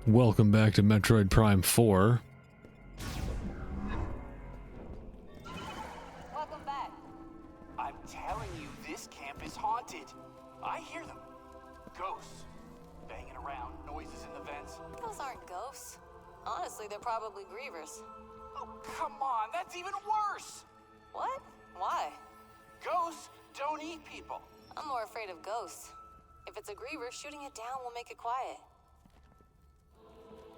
Welcome back to Metroid Prime 4. Welcome back. I'm telling you, this camp is haunted. I hear them. Ghosts. Banging around, noises in the vents. Those aren't ghosts. Honestly, they're probably grievers. Oh, come on, that's even worse! What? Why? Ghosts don't eat people. I'm more afraid of ghosts. If it's a griever, shooting it down will make it quiet.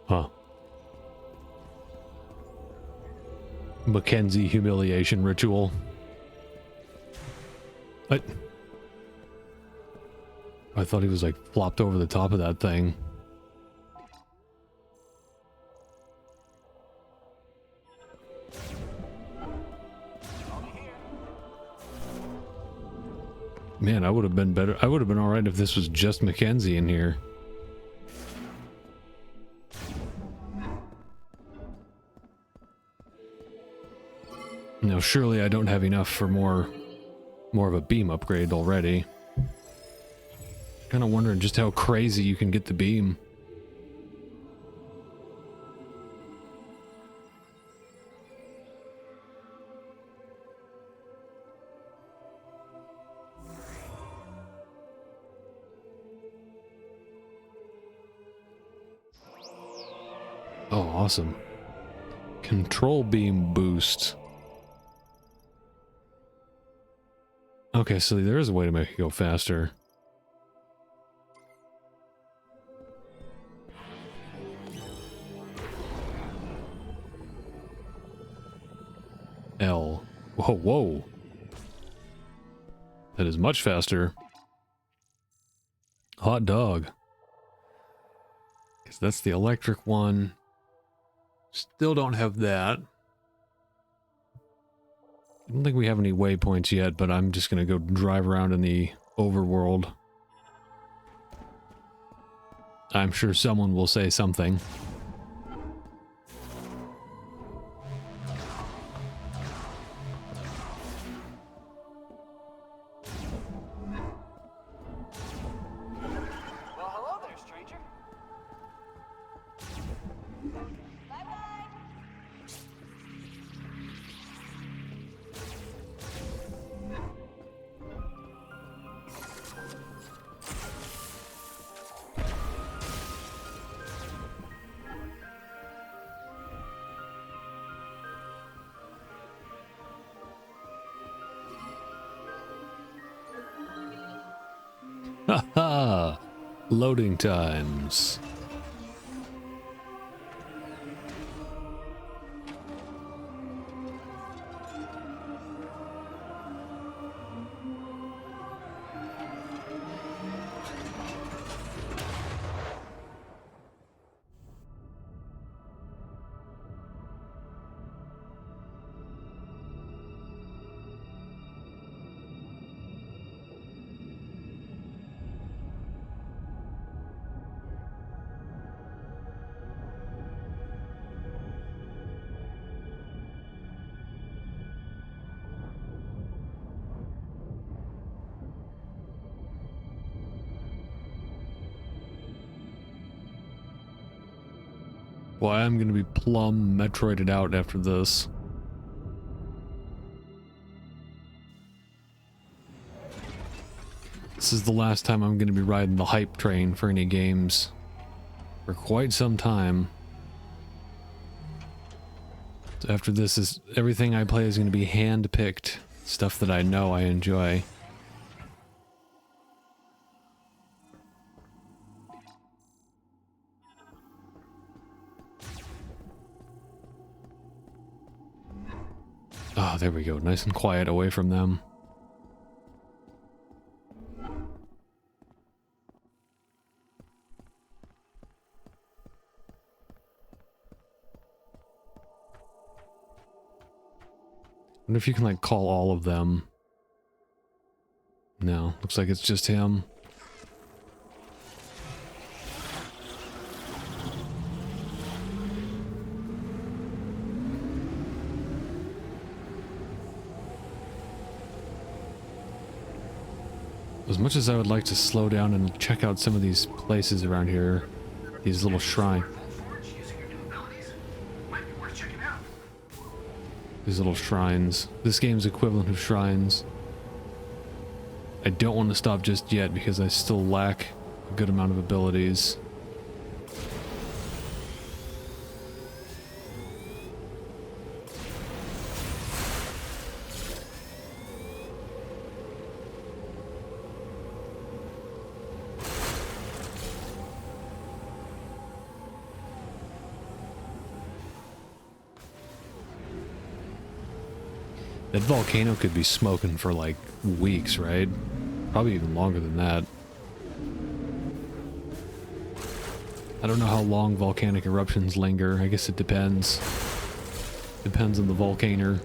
Huh. Mackenzie humiliation ritual. What? I thought he was like flopped over the top of that thing. Man, I would have been better. I would have been all right if this was just Mackenzie in here. Now, surely I don't have enough for more of a beam upgrade already. Kind of wondering just how crazy you can get the beam. Oh, awesome. Control beam boost. Okay, so there is a way to make it go faster. L. Whoa, whoa. That is much faster. Hot dog. Because that's the electric one. Still don't have that. I don't think we have any waypoints yet, but I'm just going to go drive around in the overworld. I'm sure someone will say something. Well, hello there, stranger. Bye-bye. Haha! Loading times. Well, I'm gonna be plumb Metroided out after this. This is the last time I'm gonna be riding the hype train for any games for quite some time. So after this is everything I play is gonna be hand-picked stuff that I know I enjoy. Oh, there we go. Nice and quiet away from them. I wonder if you can, like, call all of them. No, looks like it's just him. As much as I would like to slow down and check out some of these places around here, these little shrines. These little shrines. This game's equivalent of shrines. I don't want to stop just yet because I still lack a good amount of abilities. That volcano could be smoking for like weeks, right? Probably even longer than that. I don't know how long volcanic eruptions linger. I guess it depends. Depends on the volcano.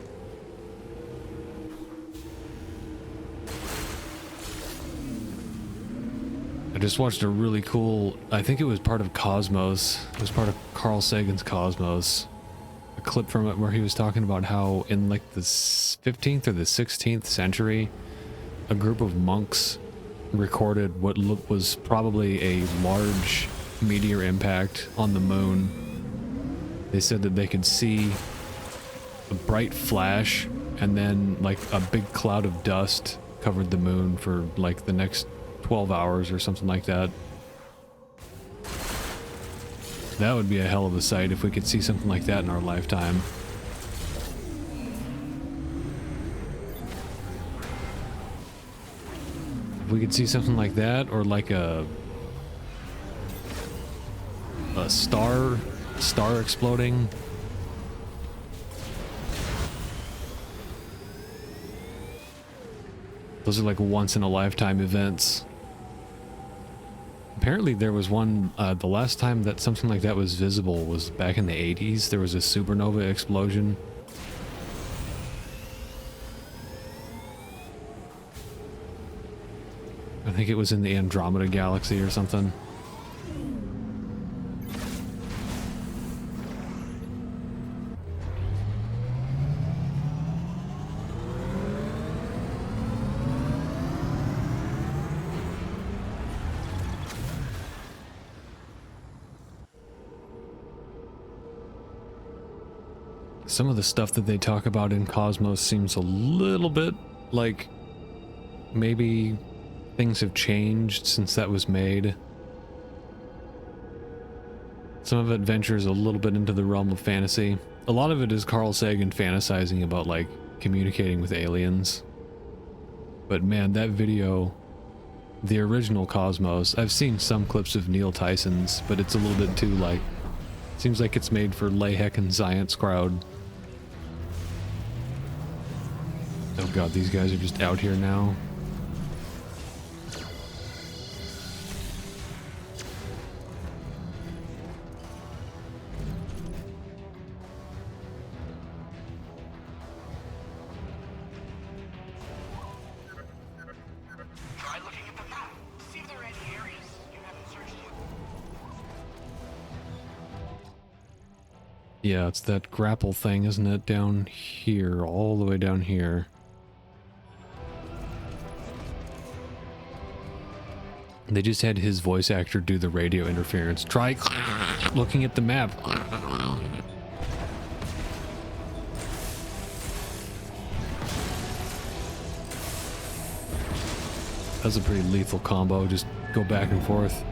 I just watched a really cool, I think it was part of Cosmos. It was part of Carl Sagan's Cosmos. A clip from it where he was talking about how in like the 15th or the 16th century, a group of monks recorded what was probably a large meteor impact on the moon. They said that they could see a bright flash and then like a big cloud of dust covered the moon for like the next 12 hours or something like that. That would be a hell of a sight if we could see something like that in our lifetime. If we could see something like that, or like a star exploding. Those are like once in a lifetime events. Apparently there was one, the last time that something like that was visible was back in the 80s. There was a supernova explosion. I think it was in the Andromeda galaxy or something. Some of the stuff that they talk about in Cosmos seems a little bit like maybe things have changed since that was made. Some of it ventures a little bit into the realm of fantasy. A lot of it is Carl Sagan fantasizing about like communicating with aliens. But man, that video, the original Cosmos, I've seen some clips of Neil Tyson's, but it's a little bit too like, seems like it's made for lay heckin' science crowd. Oh god, these guys are just out here now. Try looking at the map. See if there are any areas you haven't searched yet. Yeah, it's that grapple thing, isn't it? Down here, all the way down here. They just had his voice actor do the radio interference. Try looking at the map. That's a pretty lethal combo. Just go back and forth.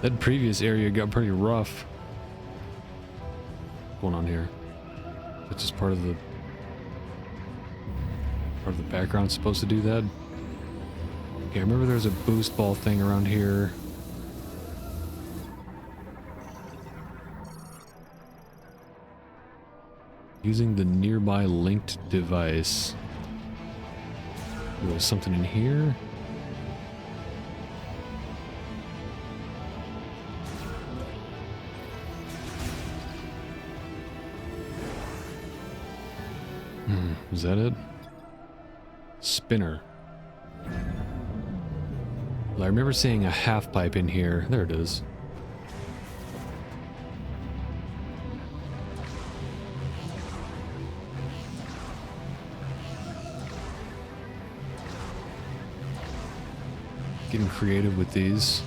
That previous area got pretty rough. What's going on here? That's just part of the background supposed to do that. Okay, I remember there's a boost ball thing around here. Using the nearby linked device. There's something in here. Is that it? Spinner. Well, I remember seeing a half pipe in here. There it is. Getting creative with these.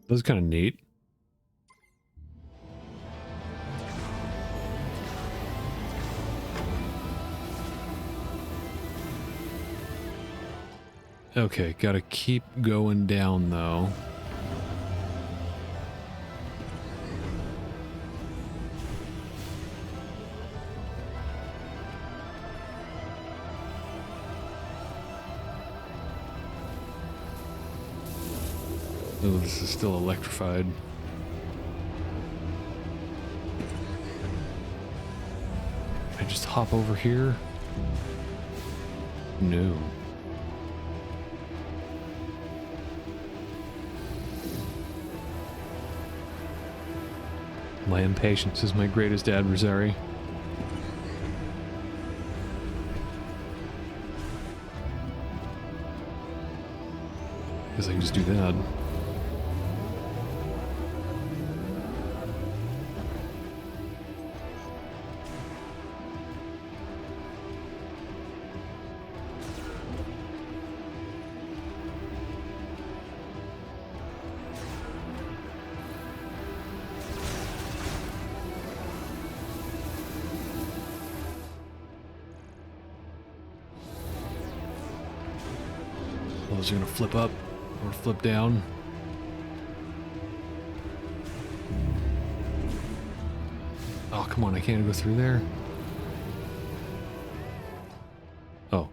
That's kind of neat. Okay, gotta keep going down though. Oh, this is still electrified. I just hop over here? No. My impatience is my greatest adversary. Guess I can just do that. Those are gonna flip up or flip down. Oh, come on, I can't go through there. Oh.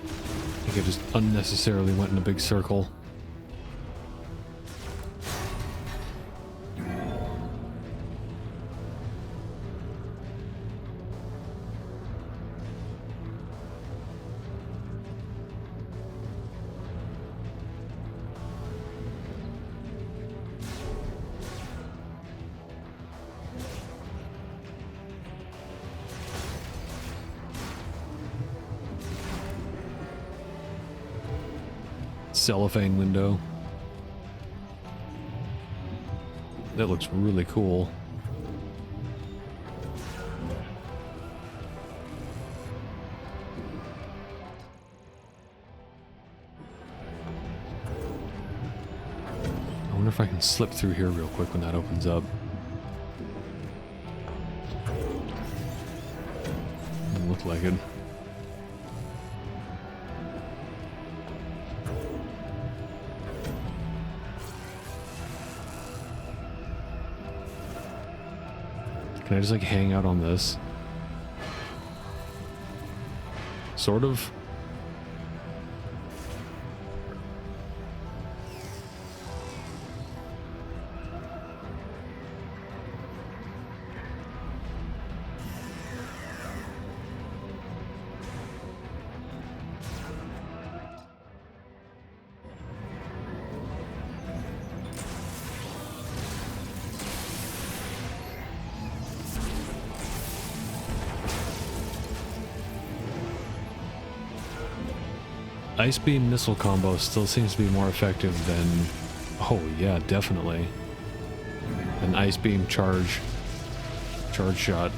I think I just unnecessarily went in a big circle. Cellophane window. That looks really cool. I wonder if I can slip through here real quick when that opens up. Doesn't look like it. Can I just like hang out on this? Sort of. Ice beam missile combo still seems to be more effective than, oh yeah, definitely, an ice beam charge shot.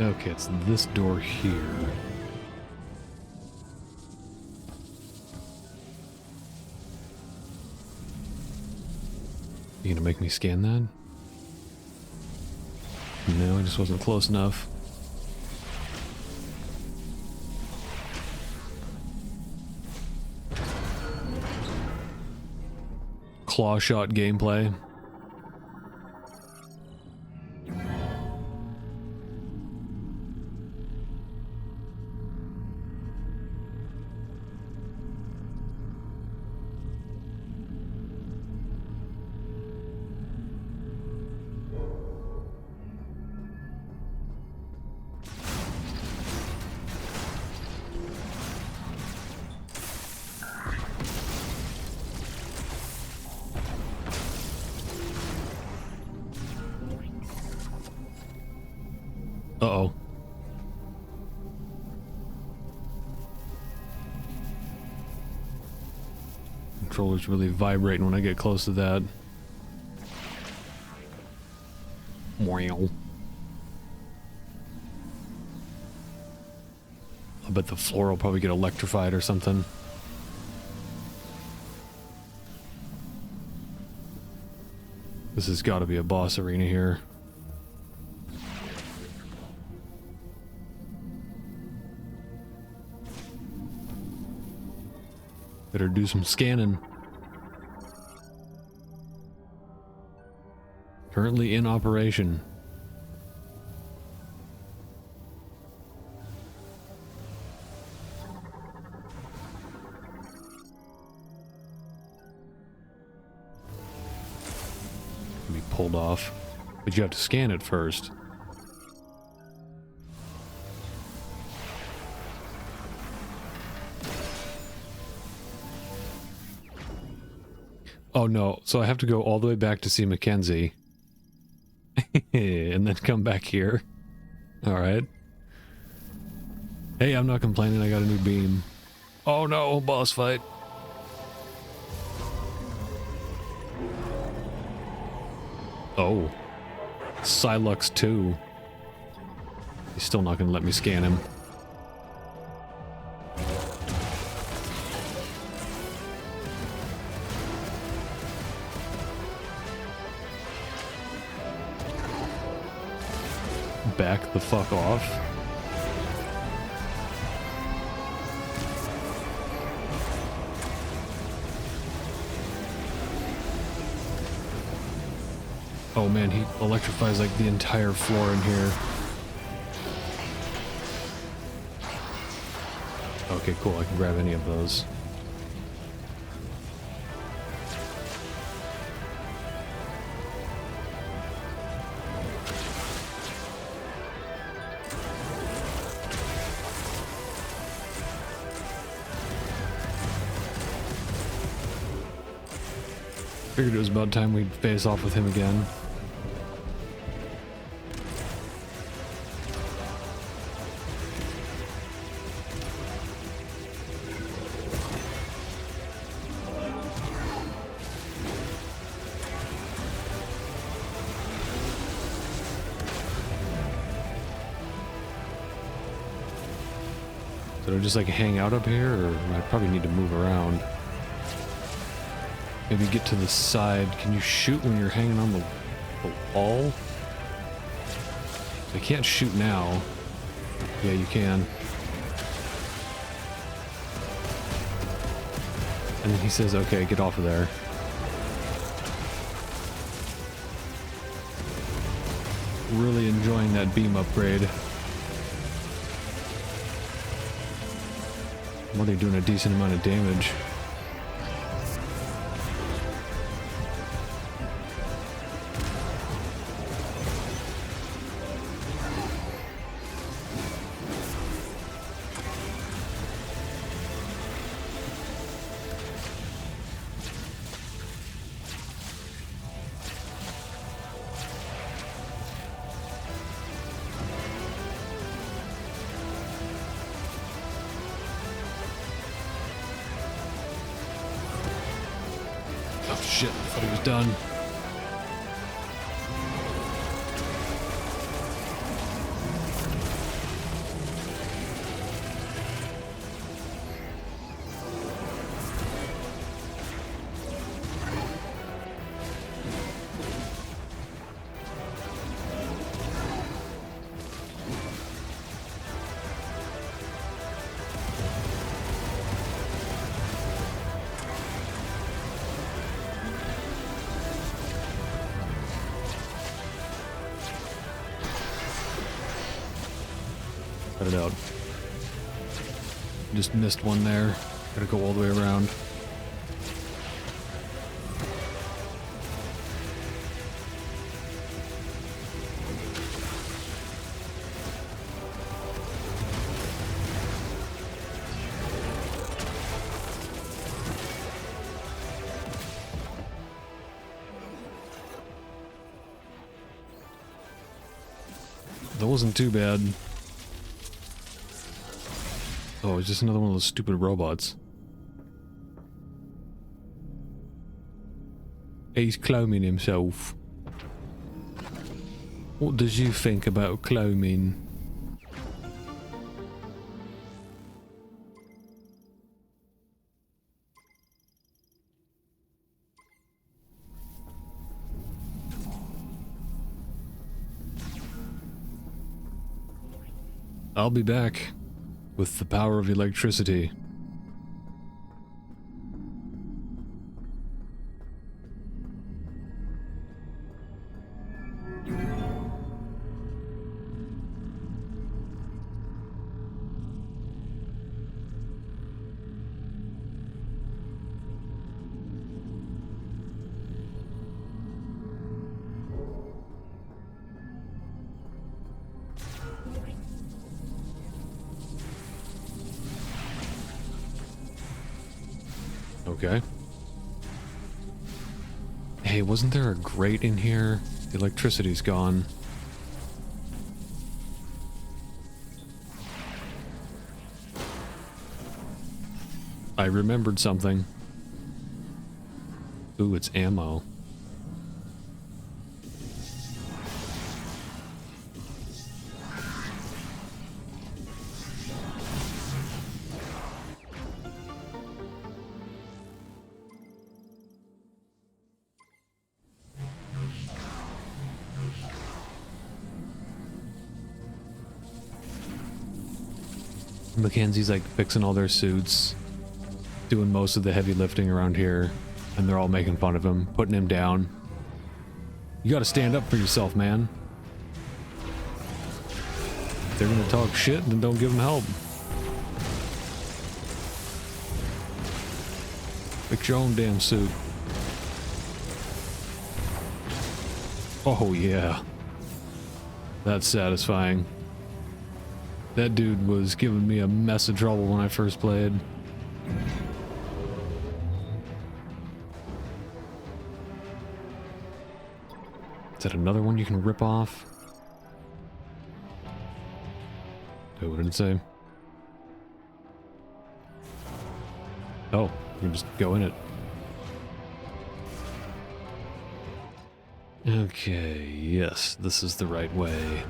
Okay, it's this door here. You gonna make me scan that? No, I just wasn't close enough. Claw shot gameplay. Uh-oh. Controller's really vibrating when I get close to that. Wow. I bet the floor will probably get electrified or something. This has got to be a boss arena here. Better do some scanning. Currently in operation. Can be pulled off, but you have to scan it first. Oh no, so I have to go all the way back to see Mackenzie. And then come back here. Alright. Hey, I'm not complaining, I got a new beam. Oh no, boss fight. Oh. Silux 2. He's still not gonna let me scan him. Back the fuck off. Oh man, he electrifies like the entire floor in here. Okay, cool, I can grab any of those. Figured it was about time we'd face off with him again. Did I just like hang out up here, or I probably need to move around? Maybe get to the side. Can you shoot when you're hanging on the wall? I can't shoot now. Yeah, you can. And then he says, okay, get off of there. Really enjoying that beam upgrade. I'm already doing a decent amount of damage. Shit, I thought he was done. Cut it out. Just missed one there. Gotta go all the way around. The wasn't too bad. Oh, it's just another one of those stupid robots. He's cloning himself. What does you think about cloning? I'll be back with the power of electricity. Okay. Hey, wasn't there a grate in here? The electricity's gone. I remembered something. Ooh, it's ammo. Mackenzie's like fixing all their suits, doing most of the heavy lifting around here, and they're all making fun of him, putting him down. You gotta stand up for yourself, man. If they're gonna talk shit, then don't give them help. Fix your own damn suit. Oh yeah. That's satisfying. That dude was giving me a mess of trouble when I first played. Is that another one you can rip off? Oh, what did it say? Oh, you can just go in it. Okay, yes, this is the right way.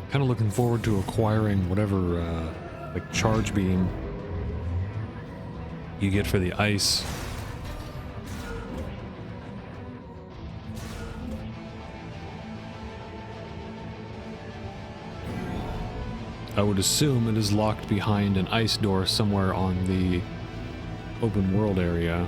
Kind of looking forward to acquiring whatever, like, charge beam you get for the ice. I would assume it is locked behind an ice door somewhere on the open world area.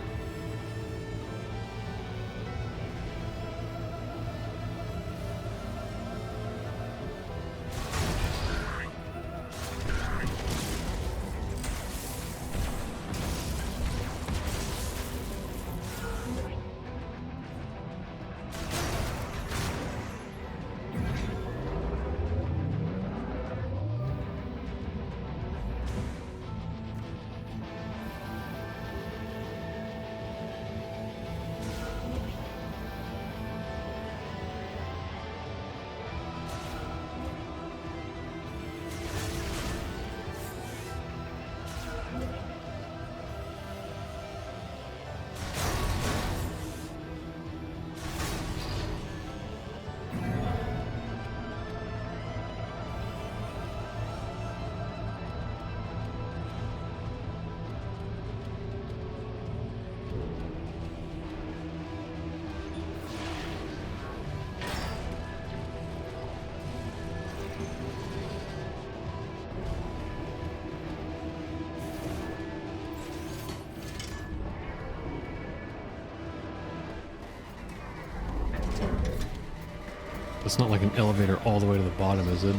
It's not like an elevator all the way to the bottom, is it?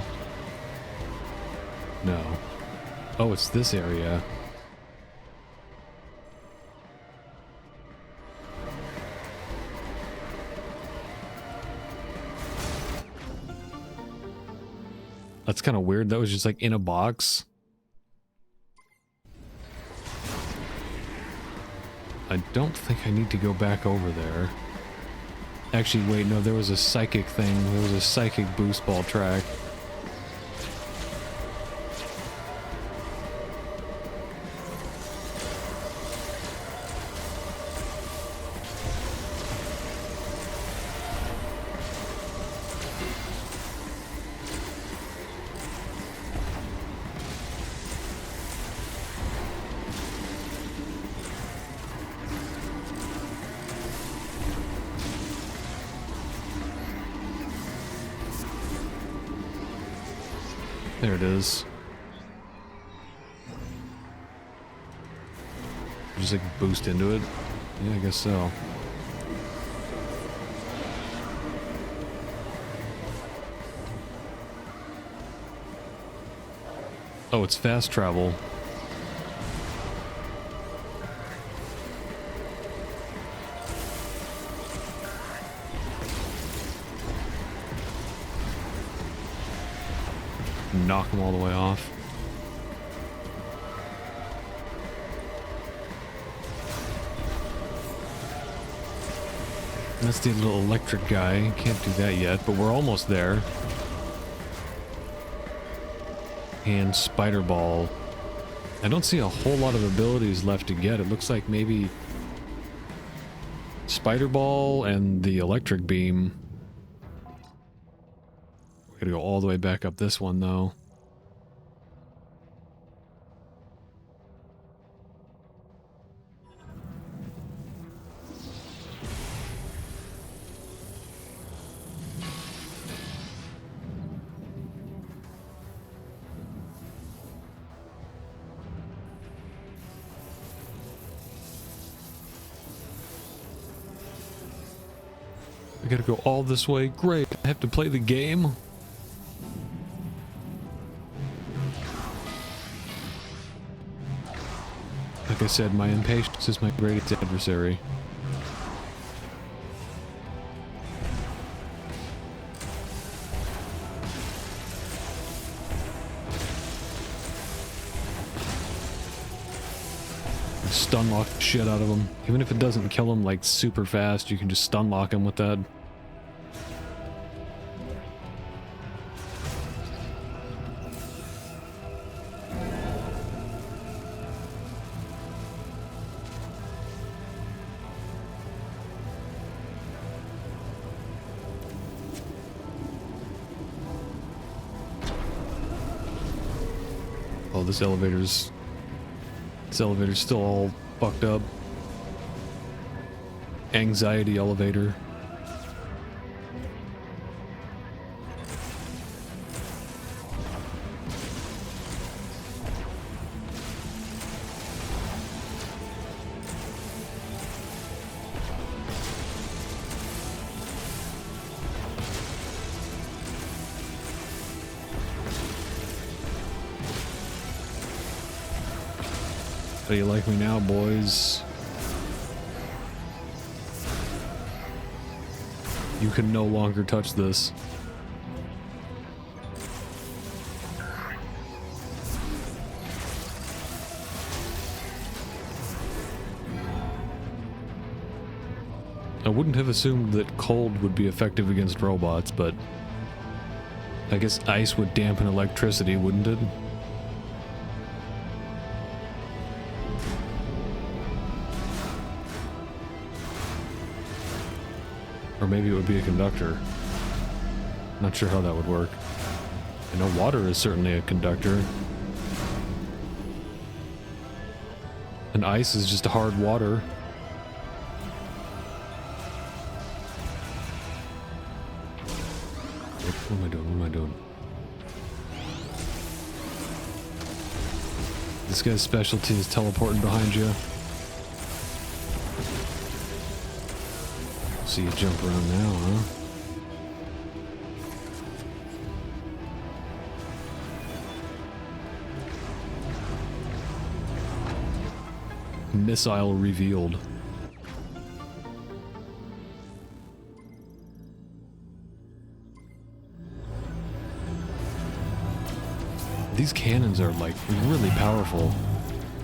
No. Oh, it's this area. That's kind of weird. That was just like in a box. I don't think I need to go back over there. Actually, wait, no, there was a psychic thing. There was a psychic boost ball track. There it is. Just like boost into it? Yeah, I guess so. Oh, it's fast travel. Knock them all the way off. That's the little electric guy. Can't do that yet, but we're almost there. And spider ball. I don't see a whole lot of abilities left to get. It looks like maybe spider ball and the electric beam. We gotta go all the way back up this one though. I gotta go all this way. Great. I have to play the game. Like I said, my impatience is my greatest adversary. Stun lock the shit out of him. Even if it doesn't kill him like super fast, you can just stun lock him with that. Oh, this elevator's still all fucked up. Anxiety elevator. How do you like me now, boys? You can no longer touch this. I wouldn't have assumed that cold would be effective against robots, but I guess ice would dampen electricity, wouldn't it? Or maybe it would be a conductor. Not sure how that would work. I know water is certainly a conductor. And ice is just hard water. What am I doing? What am I doing? This guy's specialty is teleporting behind you. See you jump around now, huh? Missile revealed. These cannons are like really powerful.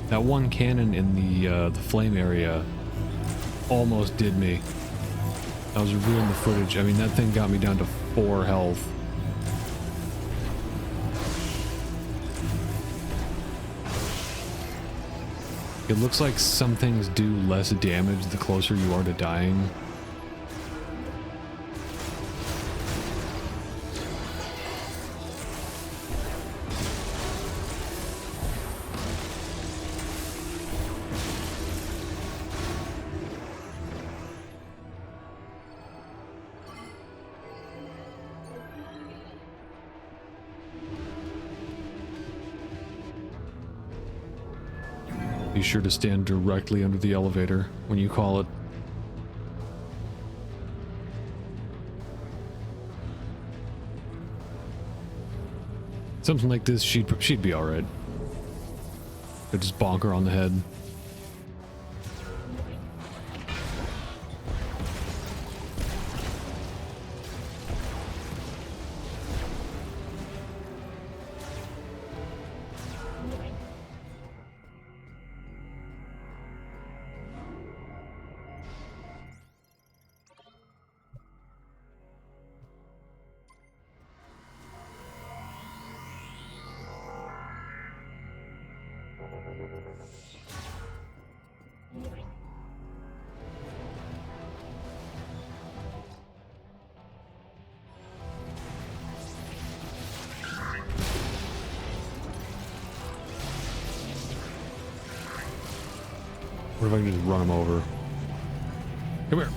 That one cannon in the flame area almost did me. I was reviewing the footage. I mean, that thing got me down to 4 health. It looks like some things do less damage the closer you are to dying. Be sure to stand directly under the elevator when you call it. Something like this, she'd be alright. Could just bonk her on the head. What if I can just run him over? Come here.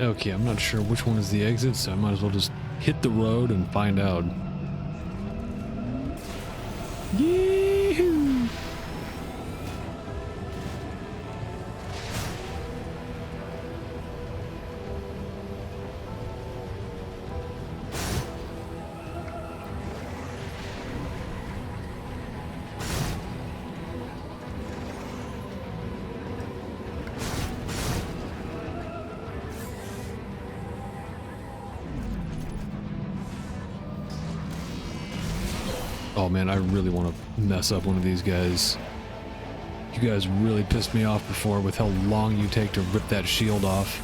Okay, I'm not sure which one is the exit, so I might as well just hit the road and find out. Yee-hoo! Oh man, I really want to mess up one of these guys. You guys really pissed me off before with how long you take to rip that shield off.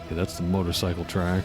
Okay, that's the motorcycle track.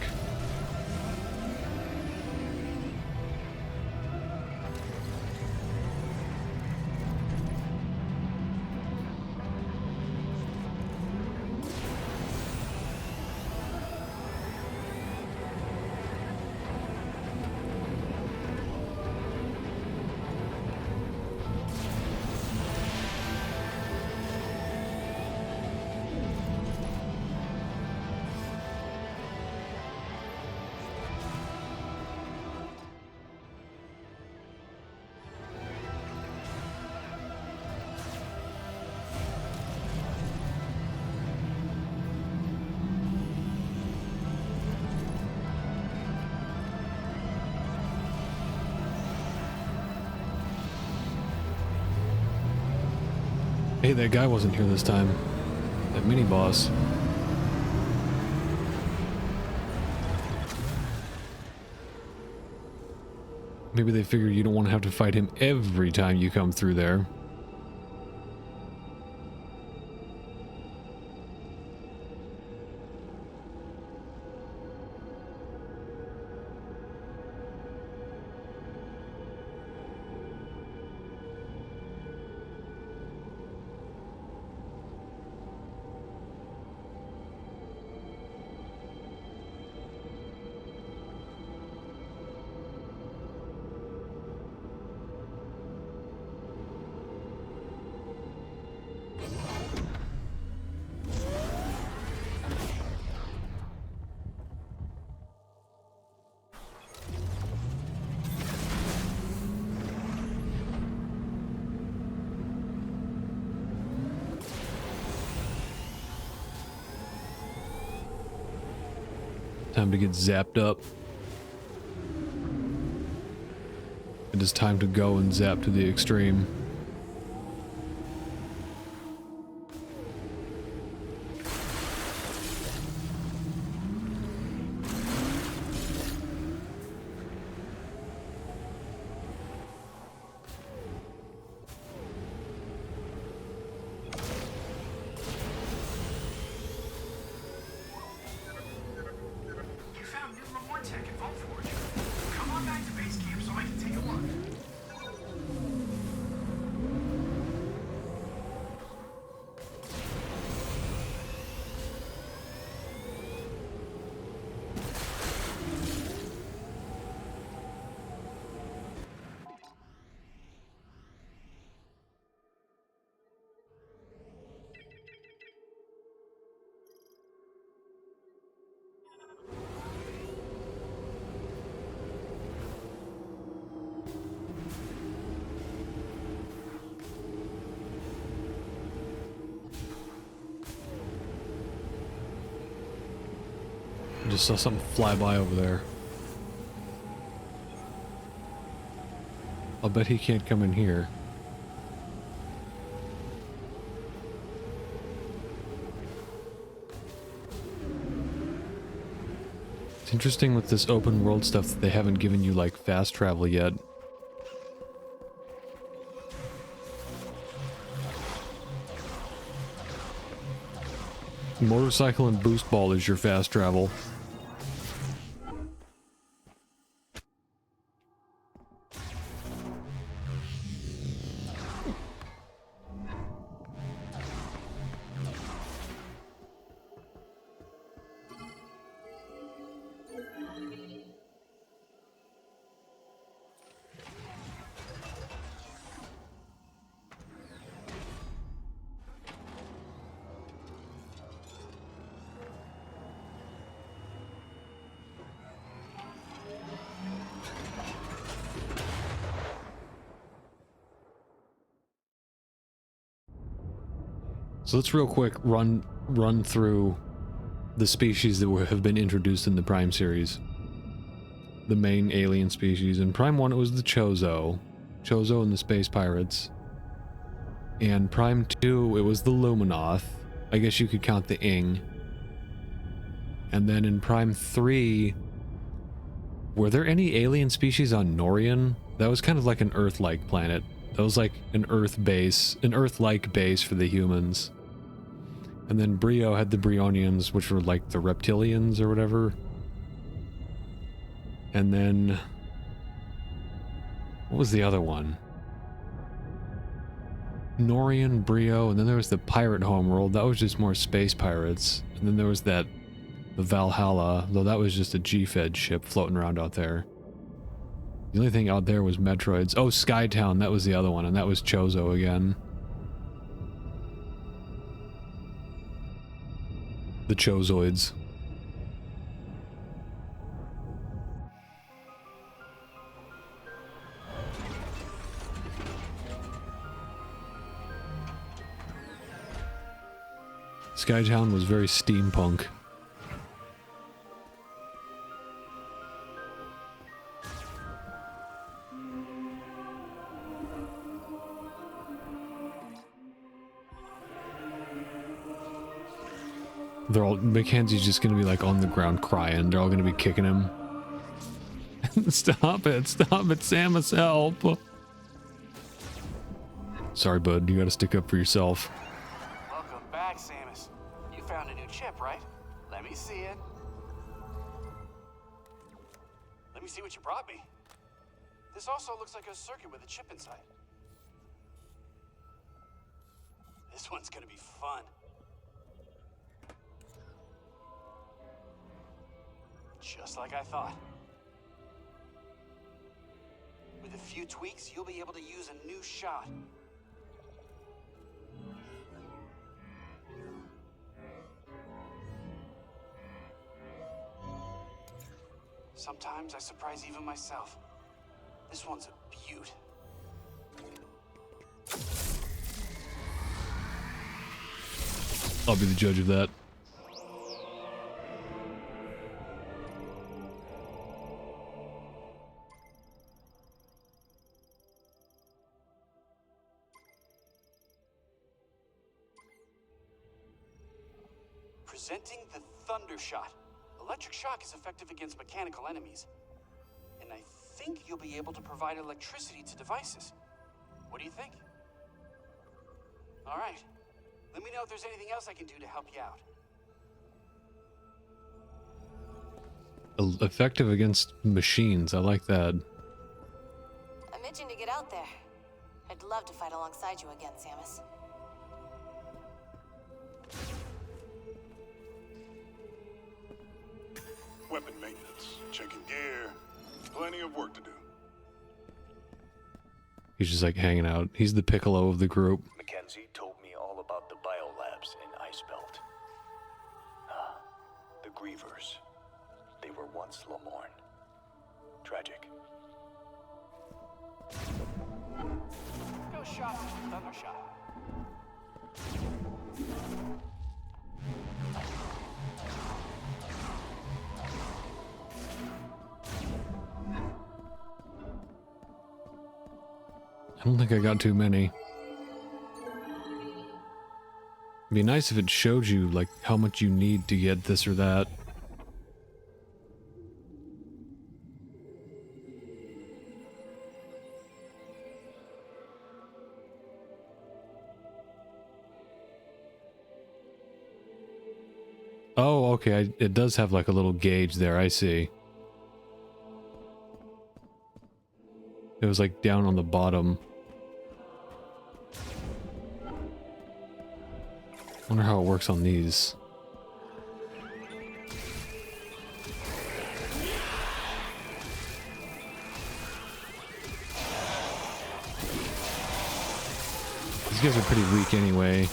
Hey, that guy wasn't here this time. That mini boss. Maybe they figure you don't want to have to fight him every time you come through there. Time to get zapped up. It is time to go and zap to the extreme. You found new reward tech in Vault Forge. Come on back to base camp so I can take a look. I just saw something fly by over there. I'll bet he can't come in here. It's interesting with this open world stuff that they haven't given you like fast travel yet. Motorcycle and boost ball is your fast travel. So let's real quick run through the species that have been introduced in the Prime series. The main alien species. In Prime 1 it was the Chozo. Chozo and the Space Pirates. And Prime 2 it was the Luminoth. I guess you could count the Ing. And then in Prime 3... were there any alien species on Norian? That was kind of like an Earth-like planet. That was like an Earth base, an Earth-like base for the humans. And then Brio had the Brionians, which were like the reptilians or whatever. And then... what was the other one? Norian, Brio, and then there was the pirate homeworld. That was just more space pirates. And then there was that... the Valhalla, though that was just a G-Fed ship floating around out there. The only thing out there was Metroids. Oh, Skytown, that was the other one, and that was Chozo again. The Chozoids. Skytown was very steampunk. They're all... Mackenzie's just gonna be like on the ground crying. They're all gonna be kicking him. Stop it, Samus, help! Sorry, bud, you gotta stick up for yourself. Welcome back, Samus. You found a new chip, right? Let me see it. Let me see what you brought me. This also looks like a circuit with a chip inside. This one's gonna be fun. Just like I thought. With a few tweaks, you'll be able to use a new shot. Sometimes I surprise even myself. This one's a beaut. I'll be the judge of that. Presenting the Thunder Shot. Electric shock is effective against mechanical enemies. And I think you'll be able to provide electricity to devices. What do you think? All right. Let me know if there's anything else I can do to help you out. Effective against machines. I like that. I'm itching to get out there. I'd love to fight alongside you again, Samus. Weapon maintenance, checking gear, plenty of work to do. He's just like hanging out. He's the Piccolo of the group. Mackenzie told me all about the biolabs in Icebelt. Ah, the Grievers. They were once Lamorne. Tragic. Go shot, Thunder Shot. I don't think I got too many. It'd be nice if it showed you, like, how much you need to get this or that. Oh, okay, it does have like a little gauge there, I see. It was like down on the bottom. Wonder how it works on these. These guys are pretty weak anyway.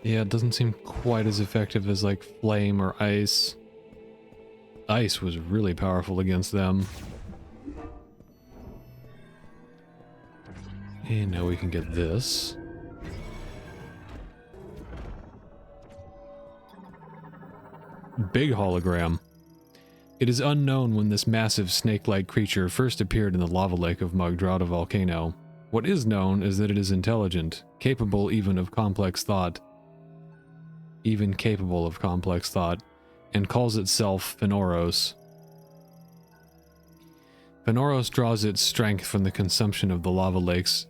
Yeah, it doesn't seem quite as effective as like flame or ice. Ice was really powerful against them. And now we can get this. Big hologram. It is unknown when this massive snake-like creature first appeared in the lava lake of Magdrada volcano. What is known is that it is intelligent, capable even of complex thought. And calls itself Fenoros. Fenoros draws its strength from the consumption of the lava lakes.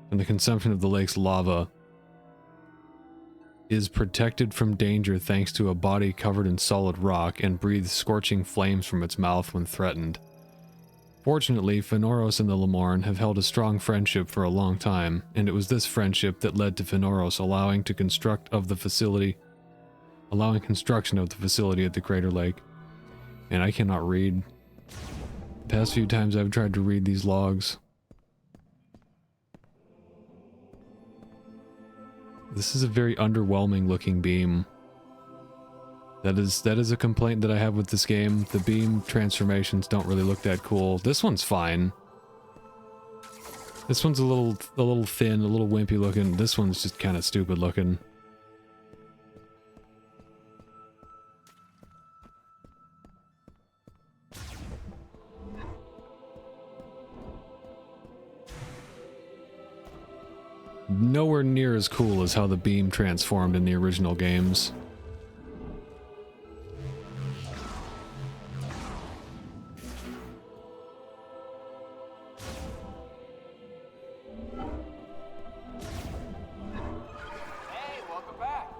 From the consumption of the lake's lava. Is protected from danger thanks to a body covered in solid rock and breathes scorching flames from its mouth when threatened. Fortunately, Fenoros and the Lamorne have held a strong friendship for a long time, and it was this friendship that led to Fenoros allowing construction of the facility at the Crater Lake. And I cannot read. The past few times I've tried to read these logs. This is a very underwhelming looking beam. That is a complaint that I have with this game. The beam transformations don't really look that cool. This one's fine. This one's a little thin, a little wimpy looking. This one's just kind of stupid looking. Nowhere near as cool as how the beam transformed in the original games. Hey, welcome back.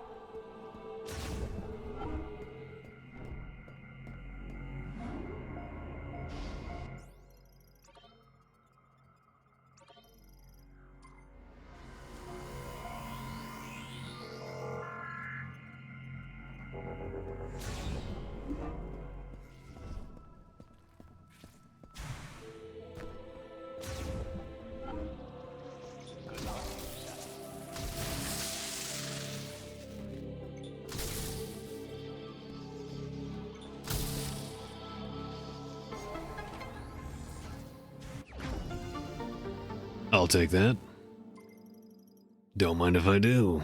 I'll take that. Don't mind if I do.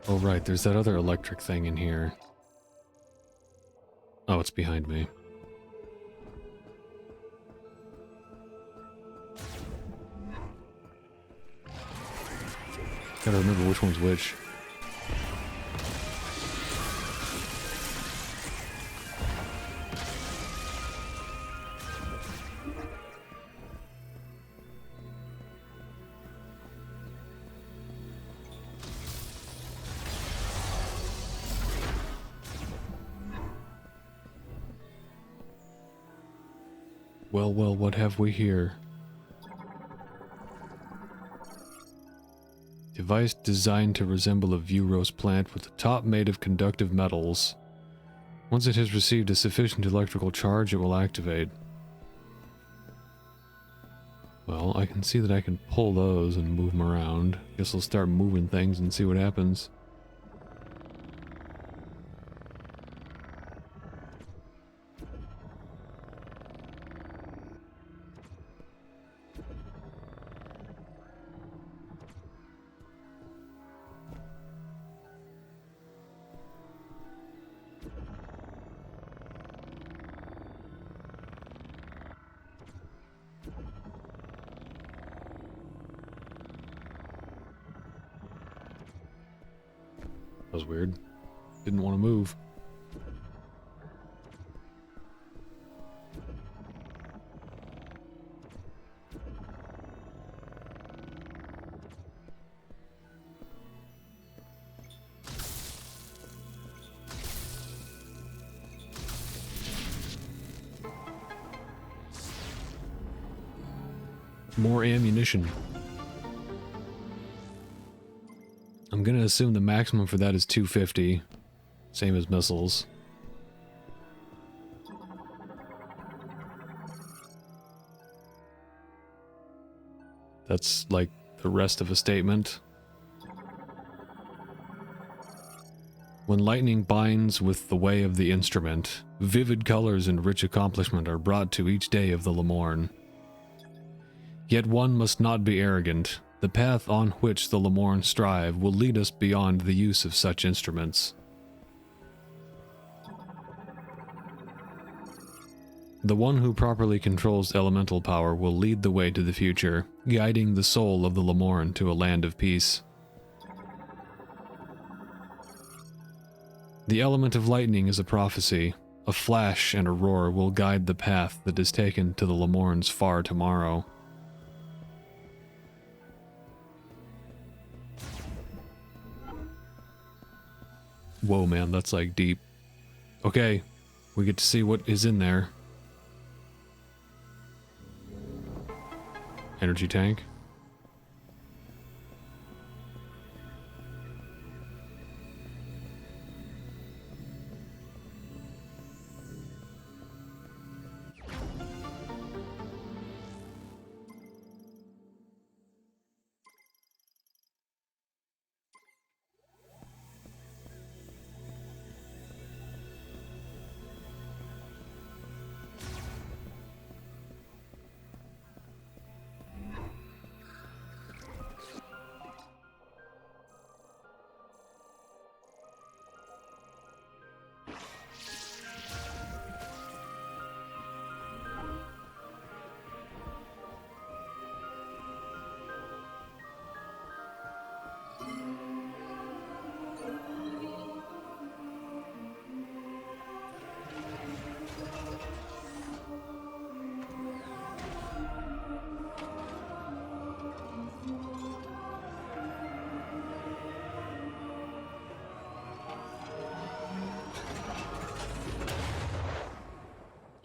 Oh right, there's that other electric thing in here. Oh, it's behind me. Gotta remember which one's which. Well, well, what have we here? Device designed to resemble a Viewrose plant with the top made of conductive metals. Once it has received a sufficient electrical charge, it will activate. Well, I can see that I can pull those and move them around. Guess I'll start moving things and see what happens. That was weird. Didn't want to move. More ammunition. I'm gonna assume the maximum for that is 250. Same as missiles. That's like the rest of a statement. When lightning binds with the way of the instrument, vivid colors and rich accomplishment are brought to each day of the Lemorn. Yet one must not be arrogant. The path on which the Lemorn strive will lead us beyond the use of such instruments. The one who properly controls elemental power will lead the way to the future, guiding the soul of the Lemorn to a land of peace. The element of lightning is a prophecy. A flash and a roar will guide the path that is taken to the Lemorn's far tomorrow. Whoa, man, that's like deep. Okay, we get to see what is in there. Energy tank.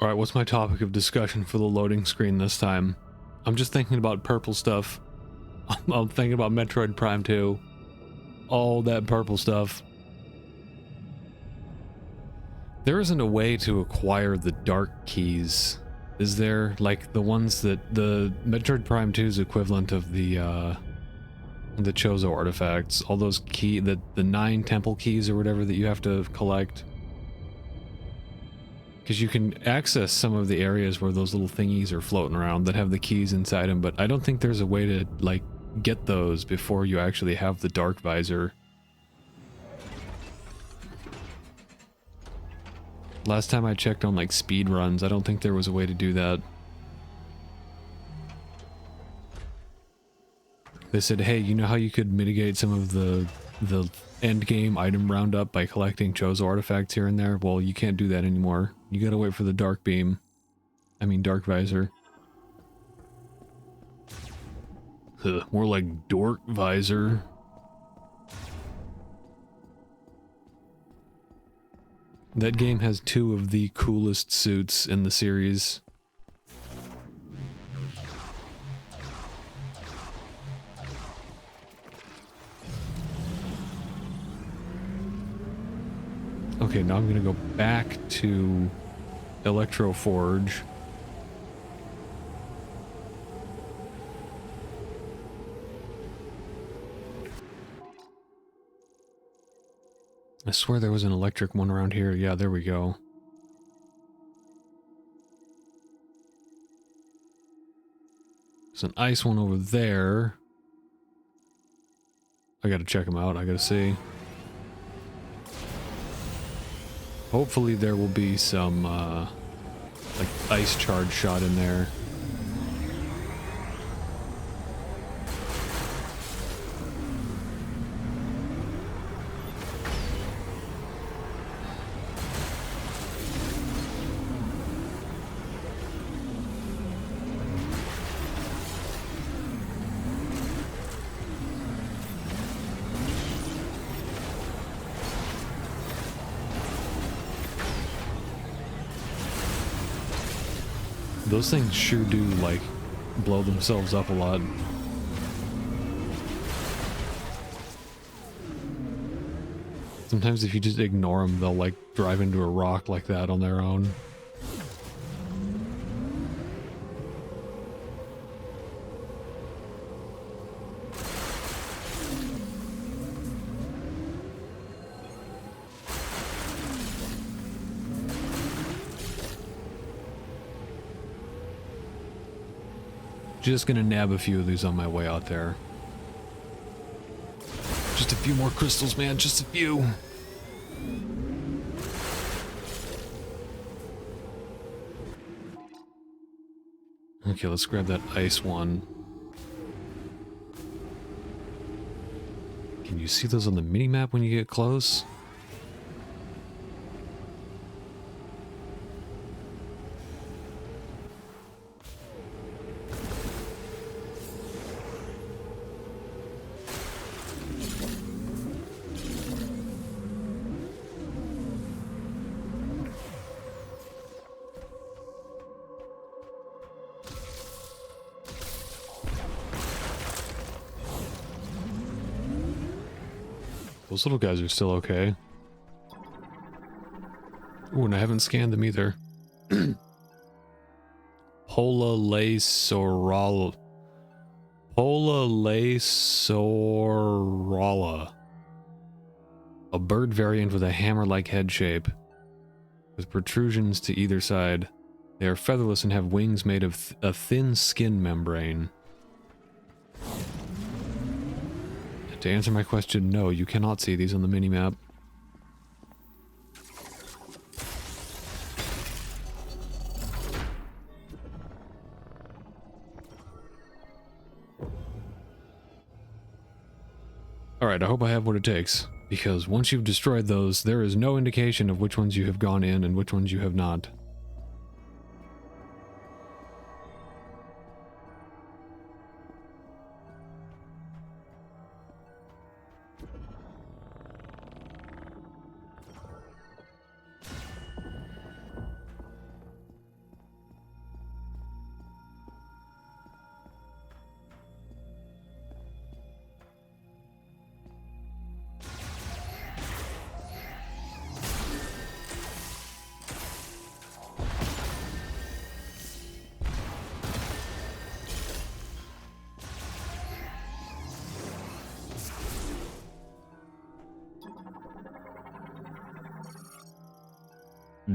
Alright, what's my topic of discussion for the loading screen this time? I'm just thinking about purple stuff. I'm thinking about Metroid Prime 2. All that purple stuff. There isn't a way to acquire the dark keys, is there? Like the ones that the Metroid Prime 2's equivalent of the Chozo artifacts. All those the 9 temple keys or whatever that you have to collect. Because you can access some of the areas where those little thingies are floating around that have the keys inside them, but I don't think there's a way to, like, get those before you actually have the dark visor. Last time I checked on, like, speed runs, I don't think there was a way to do that. They said, hey, you know how you could mitigate some of the end game item roundup by collecting Chozo artifacts here and there? Well, you can't do that anymore. You gotta wait for the dark beam. I mean dark visor. More like dork visor. That game has two of the coolest suits in the series. Okay, now I'm gonna go back to Electro Forge. I swear there was an electric one around here. Yeah, there we go. There's an ice one over there. I gotta check them out. I gotta see. Hopefully there will be some, like, ice charge shot in there. Those things sure do, like, blow themselves up a lot. Sometimes if you just ignore them, they'll, like, drive into a rock like that on their own. Just gonna nab a few of these on my way out there. Just a few more crystals, man. Just a few. Okay, let's grab that ice one. Can you see those on the mini-map when you get close? Those little guys are still okay. Ooh, and I haven't scanned them either. Polalaesorala. A bird variant with a hammer-like head shape, with protrusions to either side. They are featherless and have wings made of a thin skin membrane. To answer my question, no, you cannot see these on the minimap. Alright, I hope I have what it takes, because once you've destroyed those, there is no indication of which ones you have gone in and which ones you have not.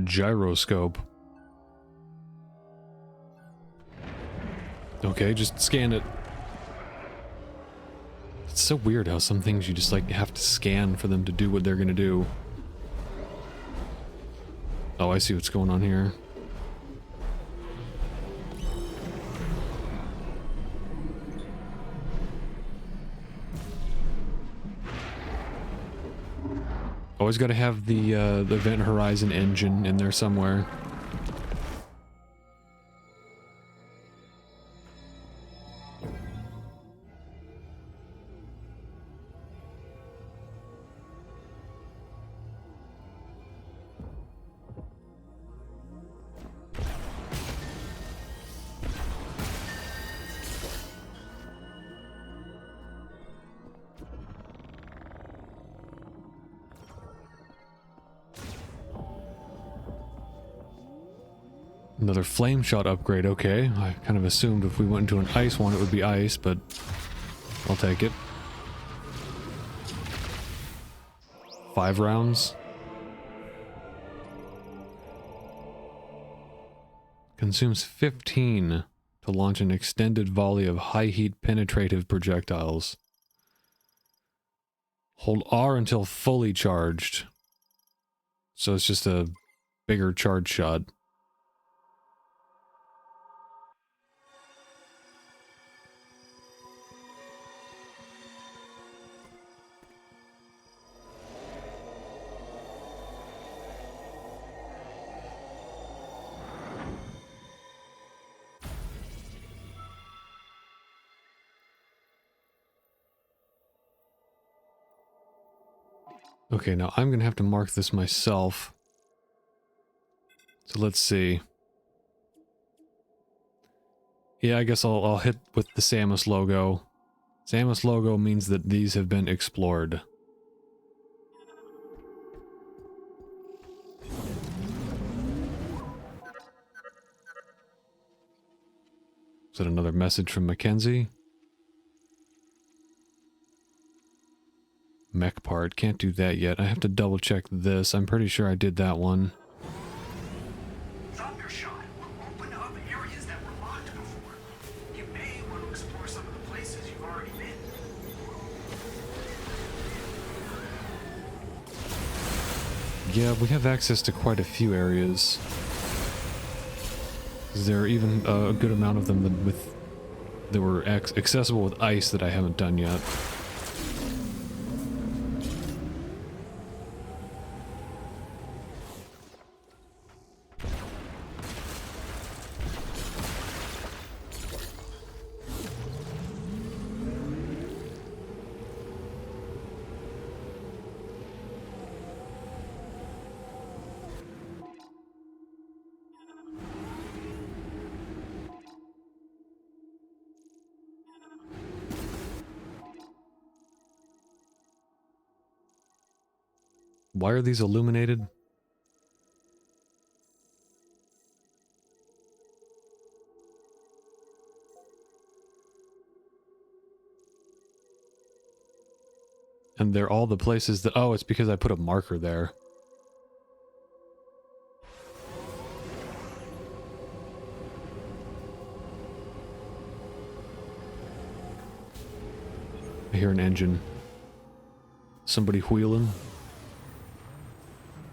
Gyroscope. Okay, just scan it. It's so weird how some things you just like have to scan for them to do what they're gonna do. Oh, I see what's going on here. always got to have the Event Horizon engine in there somewhere. Another flame shot upgrade, okay. I kind of assumed if we went into an ice one it would be ice, but I'll take it. 5 rounds. Consumes 15 to launch an extended volley of high heat penetrative projectiles. Hold R until fully charged. So it's just a bigger charge shot. Okay, now I'm gonna have to mark this myself. So let's see. Yeah, I guess I'll hit with the Samus logo. Samus logo means that these have been explored. Is that another message from Mackenzie? Mech part, can't do that yet. I have to double check this. I'm pretty sure I did that one. Thundershot will open up areas that were locked before. You may want to explore some of the places you've already been. Yeah, we have access to quite a few areas. There are even a good amount of them that were accessible with ice that I haven't done yet. Why are these illuminated? And they're all the places that... Oh, it's because I put a marker there. I hear an engine. Somebody wheeling.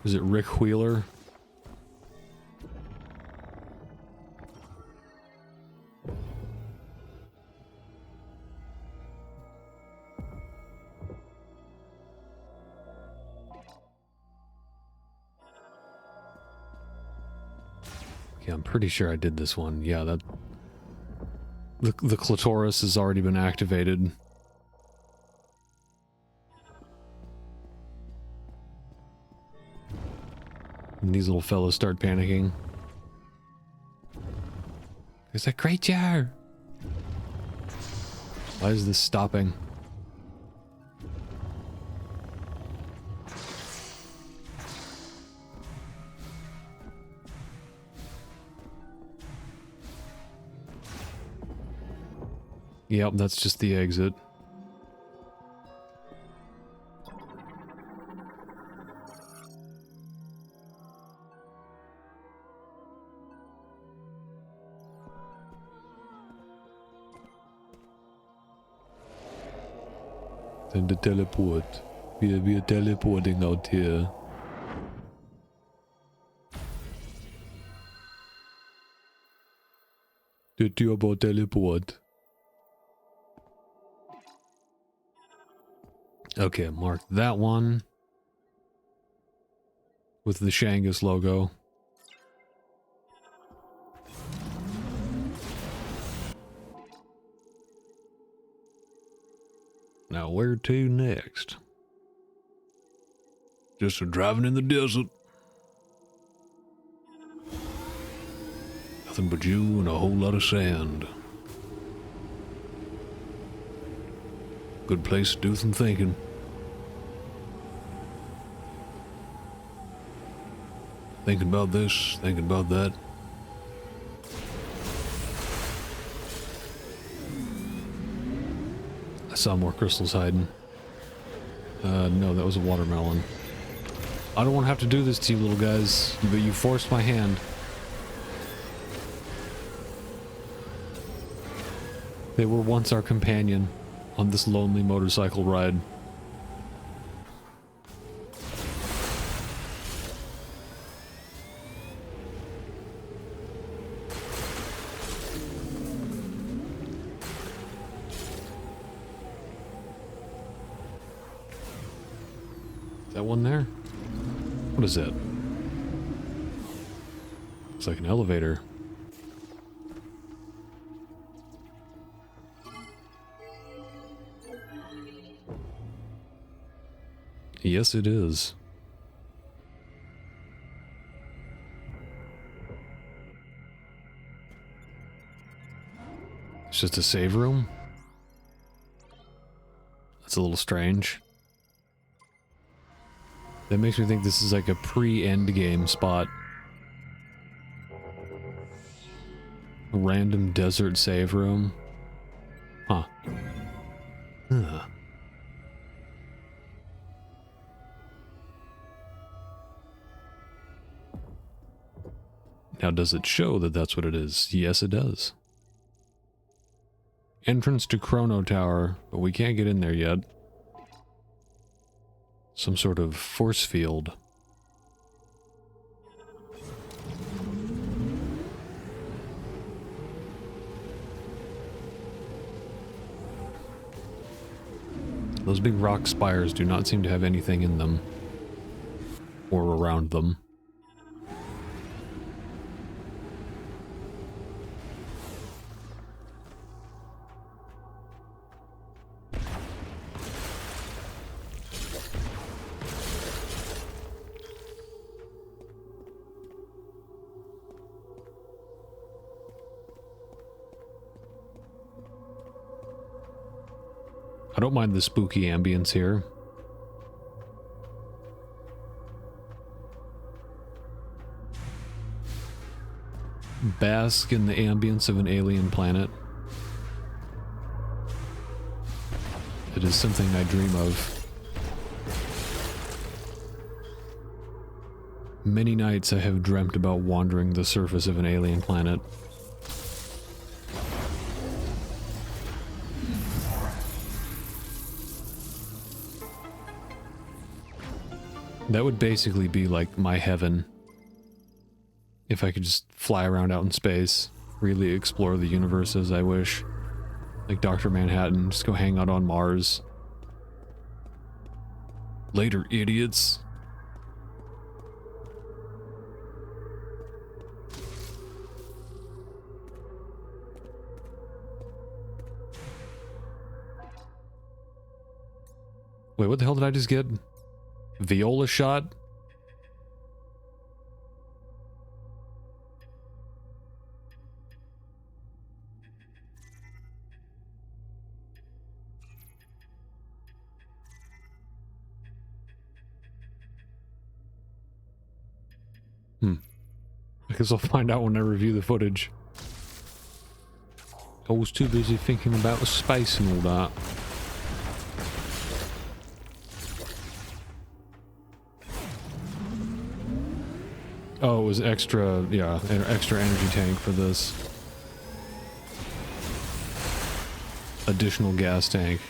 Is it Rick Wheeler? Yeah, I'm pretty sure I did this one. Yeah, that... The clitoris has already been activated. And these little fellas start panicking. It's a creature! Why is this stopping? Yep, that's just the exit. Then the teleport. We are teleporting out here. The turbo teleport. Okay, mark that one. with the Shangus logo. Now where to next? Just a driving in the desert. Nothing but you and a whole lot of sand. Good place to do some thinking. Thinking about this, thinking about that. I saw more crystals hiding. No, that was a watermelon. I don't want to have to do this to you little guys, but you forced my hand. They were once our companion on this lonely motorcycle ride. That one there? What is that? It's like an elevator. Yes, it is. It's just a save room? That's a little strange. That makes me think this is like a pre-end game spot. A random desert save room. Huh. Huh. Now, does it show that that's what it is? Yes, it does. Entrance to Chrono Tower, but we can't get in there yet. Some sort of force field. Those big rock spires do not seem to have anything in them. Or around them. I don't mind the spooky ambience here. Bask in the ambience of an alien planet. It is something I dream of. Many nights I have dreamt about wandering the surface of an alien planet. That would basically be like my heaven. If I could just fly around out in space, really explore the universe as I wish. Like Dr. Manhattan, just go hang out on Mars. Later, idiots. Wait, what the hell did I just get? Viola shot? I guess I'll find out when I review the footage. I was too busy thinking about the space and all that. Oh, it was extra, yeah, an extra energy tank for this. Additional gas tank.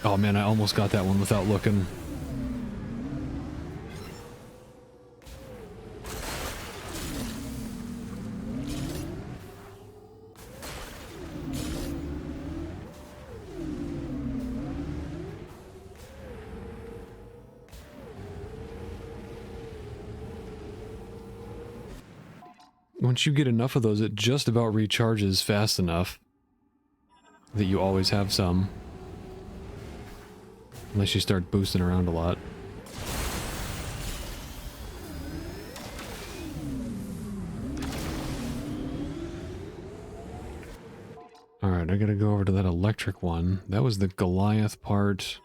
Oh man, I almost got that one without looking. once you get enough of those, it just about recharges fast enough that you always have some. Unless you start boosting around a lot. Alright, I gotta go over to that electric one. That was the Goliath part.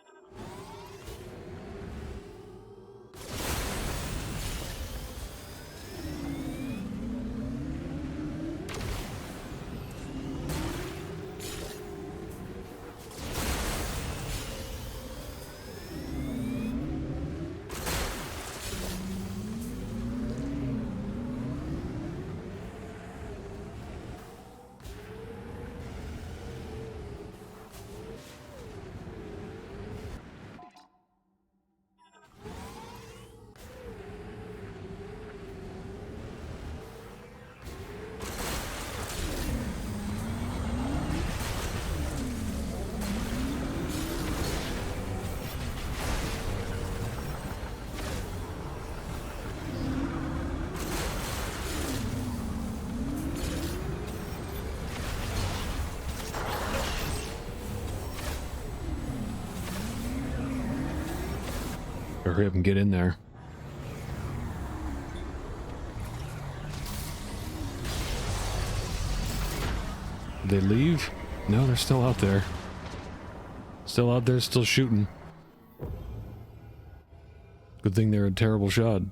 Hurry up and get in there. Did they leave? No, they're still out there. Still out there, still shooting. Good thing they're a terrible shot.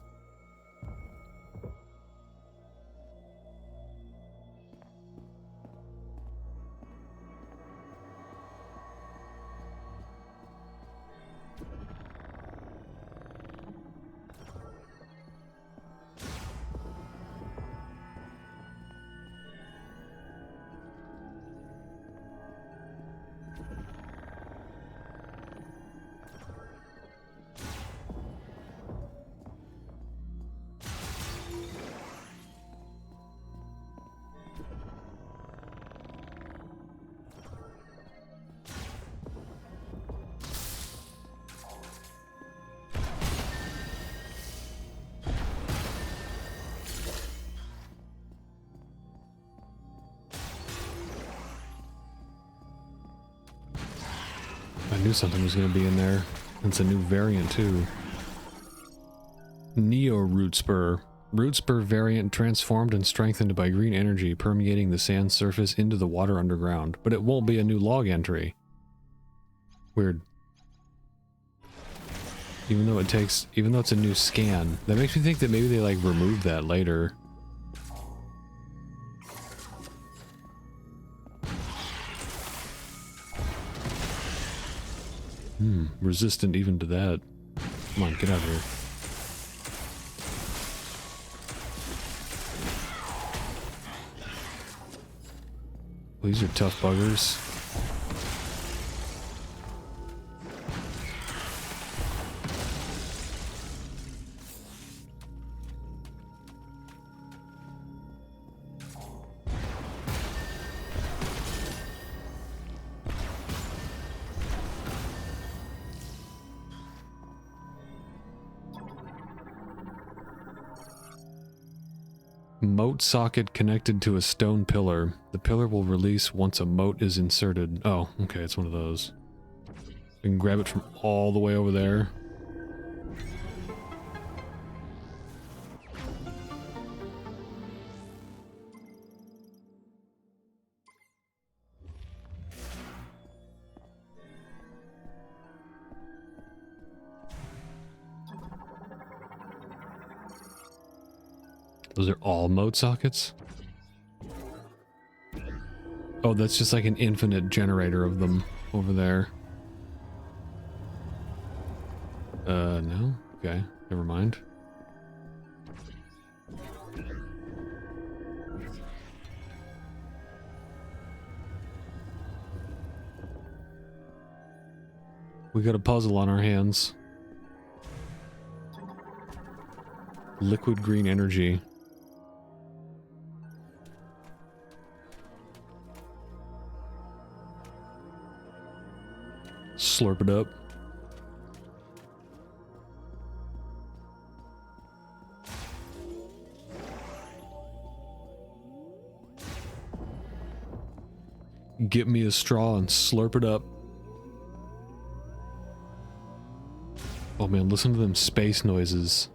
I knew something was going to be in there. It's a new variant too. Neo Root Spur. Root Spur variant transformed and strengthened by green energy permeating the sand surface into the water underground. But it won't be a new log entry. Weird. Even though it's a new scan. That makes me think that maybe they like removed that later. Resistant even to that. Come on, get out of here. Well, these are tough buggers. Moat socket connected to a stone pillar. The pillar will release once a moat is inserted. Oh, okay, it's one of those. We can grab it from all the way over there. Those are all moat sockets? Oh, that's just like an infinite generator of them over there. No? Okay, never mind. We got a puzzle on our hands. Liquid green energy. Slurp it up. get me a straw and slurp it up. Oh man, listen to them space noises.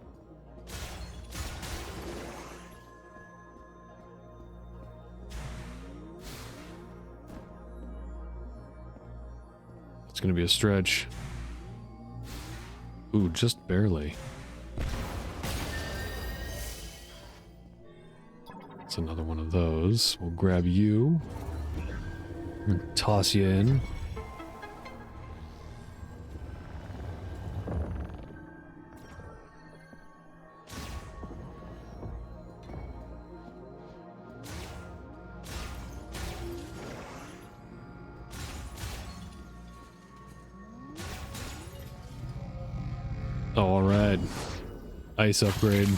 It's gonna be a stretch. Ooh, just barely. That's another one of those. We'll grab you and toss you in. All right, ice upgrade.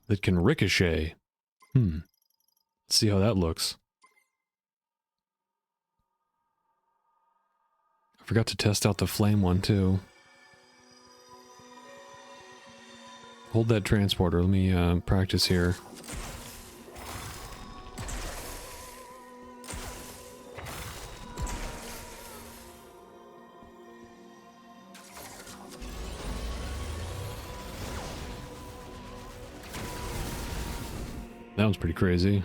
That can ricochet. Let's see how that looks. I forgot to test out the flame one too. Hold that transporter. Let me practice here. That was pretty crazy.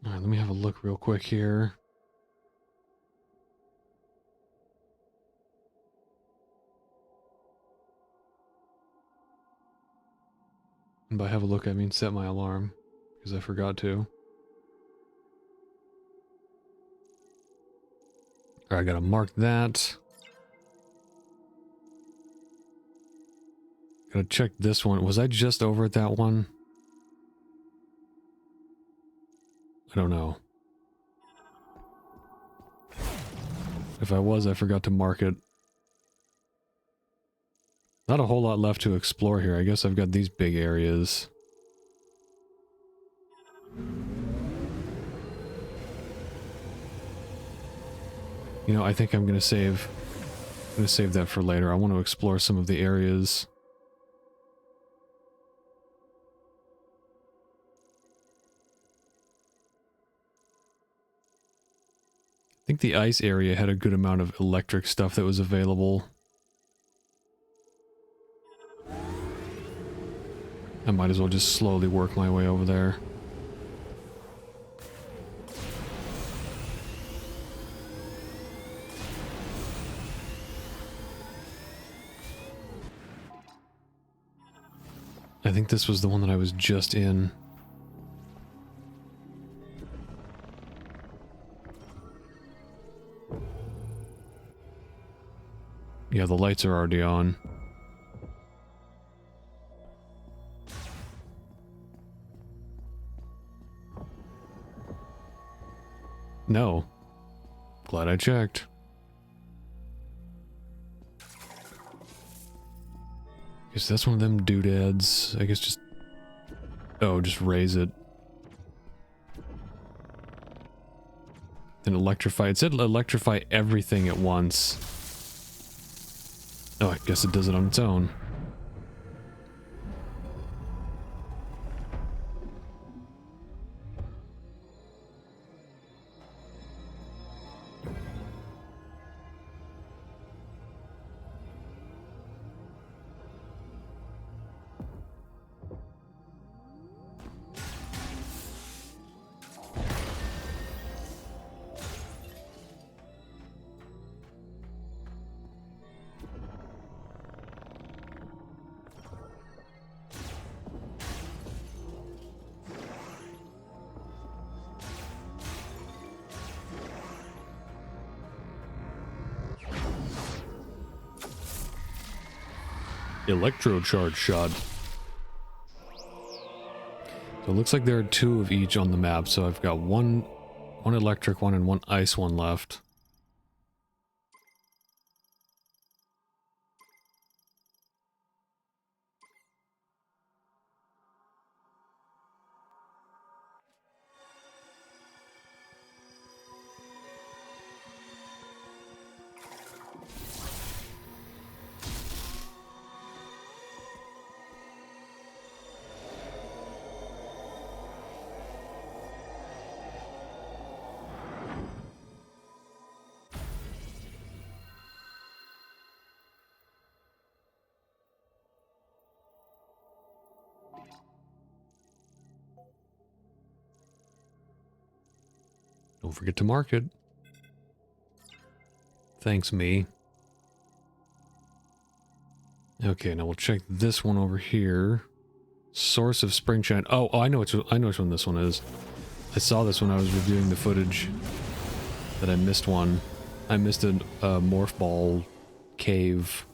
All right, let me have a look real quick here. And by have a look, I mean set my alarm, because I forgot to. Alright, I gotta mark that. Gotta check this one. Was I just over at that one? I don't know. If I was, I forgot to mark it. Not a whole lot left to explore here. I guess I've got these big areas. You know, I think I'm gonna save that for later. I want to explore some of the areas. I think the ice area had a good amount of electric stuff that was available. I might as well just slowly work my way over there. I think this was the one that I was just in. Yeah, the lights are already on. No. Glad I checked. Guess that's one of them doodads. I guess just... Oh, just raise it. And electrify. It said electrify everything at once. Oh, I guess it does it on its own. Electrocharge shot. So it looks like there are 2 of each on the map, so I've got one electric one and one ice one left. Don't forget to mark it. Thanks, me. Okay, now we'll check this one over here. Source of Springshine. Oh, I know which one this one is. I saw this when I was reviewing the footage. That I missed one. I missed a morph ball cave.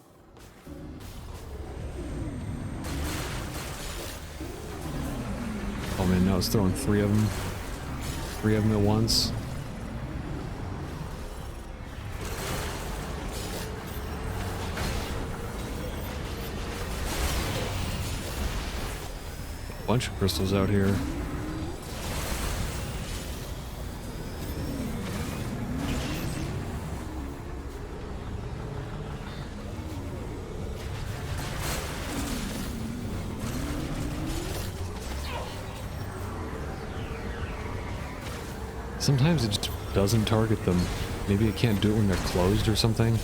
Oh man, now it's throwing 3 of them. 3 of them at once. Bunch of crystals out here. Sometimes it just doesn't target them. Maybe it can't do it when they're closed or something.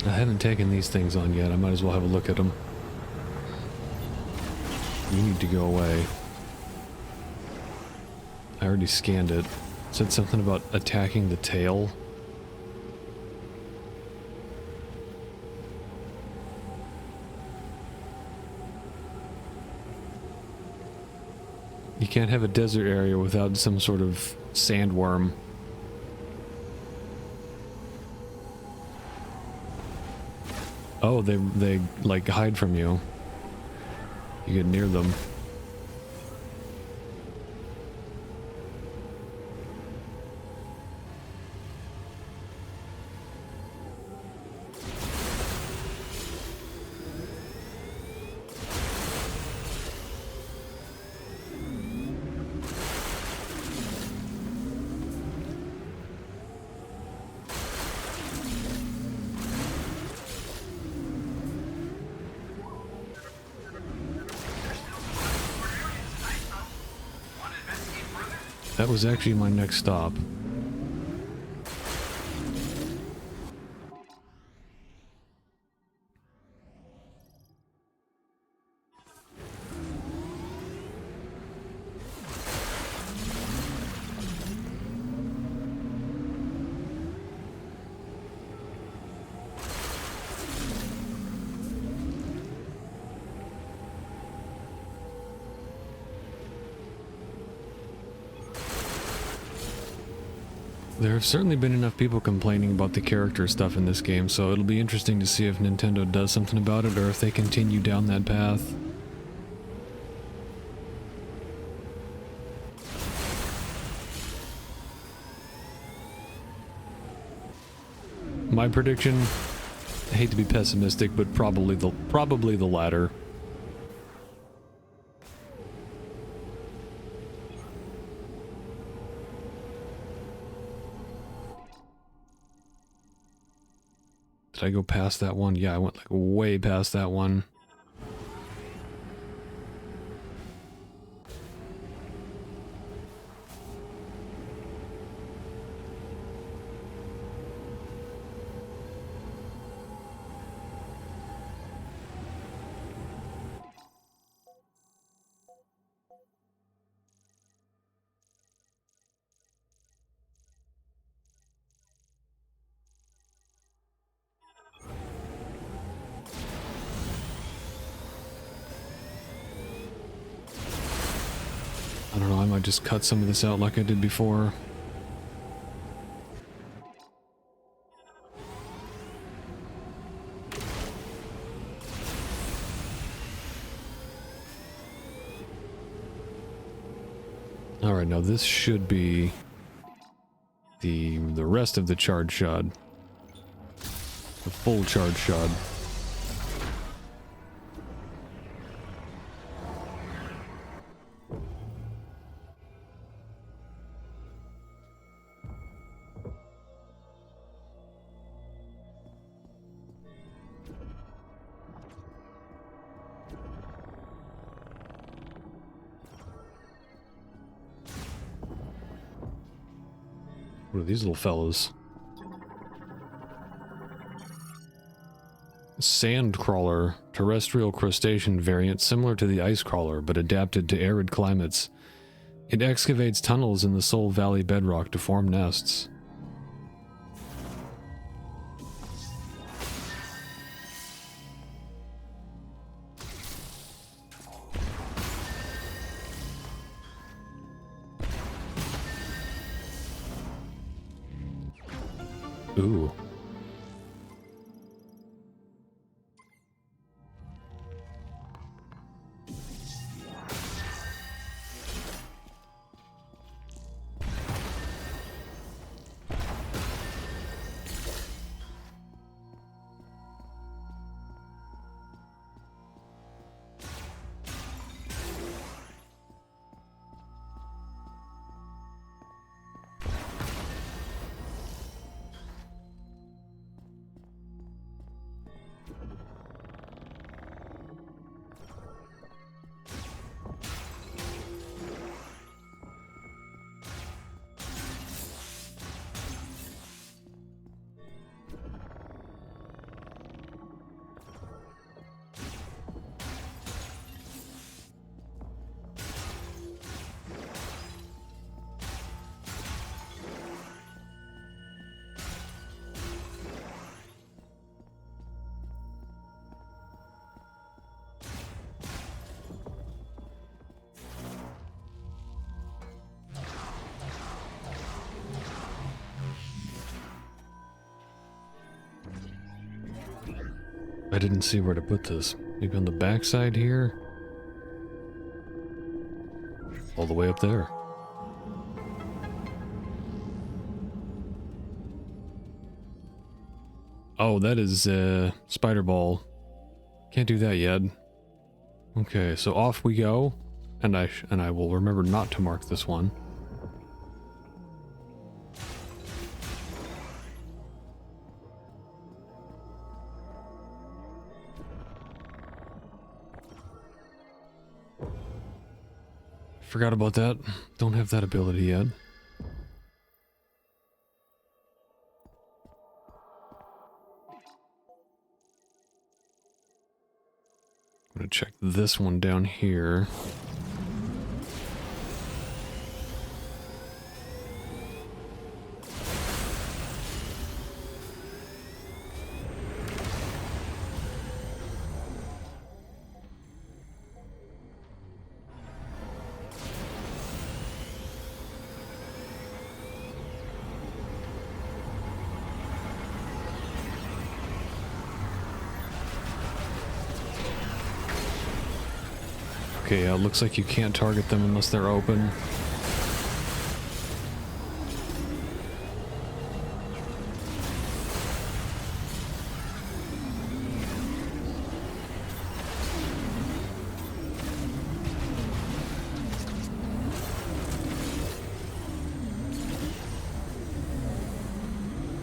I haven't taken these things on yet. I might as well have a look at them. You need to go away. I already scanned it. It said something about attacking the tail. You can't have a desert area without some sort of sandworm. Oh, they like hide from you. You get near them. That was actually my next stop. There have certainly been enough people complaining about the character stuff in this game, so it'll be interesting to see if Nintendo does something about it or if they continue down that path. My prediction, I hate to be pessimistic, but probably the latter. Did I go past that one? Yeah, I went like way past that one. might just cut some of this out like I did before. Alright, now this should be the rest of the charge shot. The full charge shot. What are these little fellows? Sand crawler, terrestrial crustacean variant similar to the ice crawler but adapted to arid climates. It excavates tunnels in the Soul Valley bedrock to form nests. Ooh. I didn't see where to put this. Maybe on the backside here? All the way up there. Oh, that is spider ball. Can't do that yet. Okay, so off we go, and I will remember not to mark this one. Forgot about that. Don't have that ability yet. I'm gonna check this one down here. Okay, yeah, looks like you can't target them unless they're open.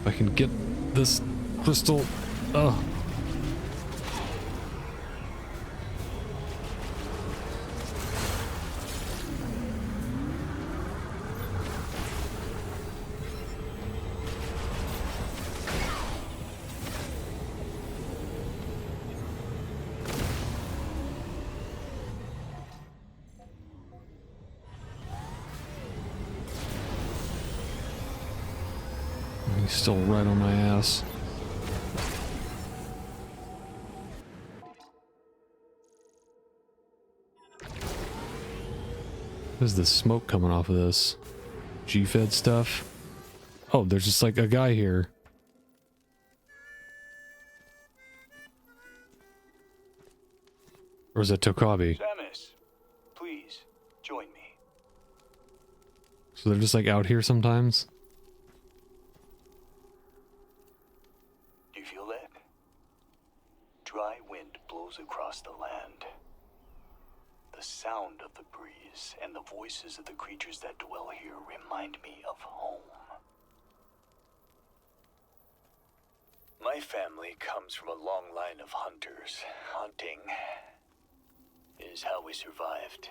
If I can get this crystal... Oh. He's still right on my ass. There's the smoke coming off of this G-Fed stuff. Oh, there's just like a guy here. Or is that Tokabi? Samus, please, join me. So they're just like out here sometimes? Do you feel that? Dry wind blows across the land. The sound of the breeze and the voices of the creatures that dwell here remind me of home. My family comes from a long line of hunters. Hunting is how we survived.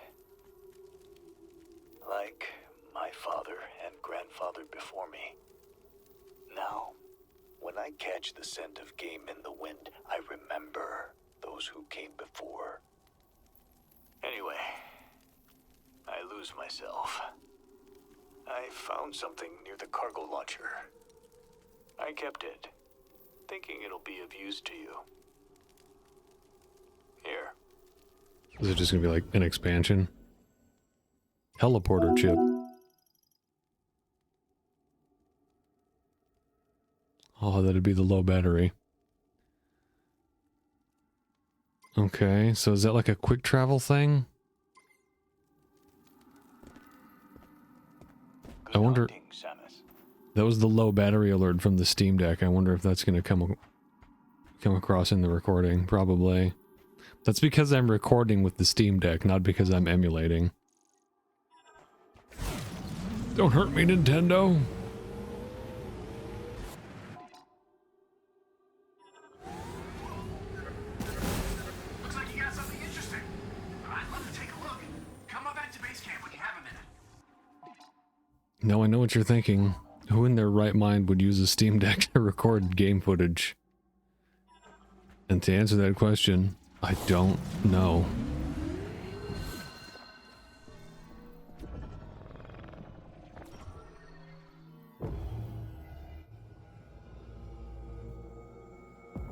Like my father and grandfather before me. Now, when I catch the scent of game in the wind, I remember those who came before. Anyway, I lose myself. I found something near the cargo launcher. I kept it, thinking it'll be of use to you. Here. Is it just gonna be like an expansion? Teleporter chip. Oh, that'd be the low battery. Okay, so is that like a quick travel thing? Good I wonder... hunting, Samus. That was the low battery alert from the Steam Deck. I wonder if that's gonna come across in the recording. Probably. That's because I'm recording with the Steam Deck, not because I'm emulating. Don't hurt me, Nintendo! Looks like you got something interesting. I'd love to take a look. Come on back to base camp when you have a minute. Now I know what you're thinking. Who in their right mind would use a Steam Deck to record game footage? And to answer that question, I don't know.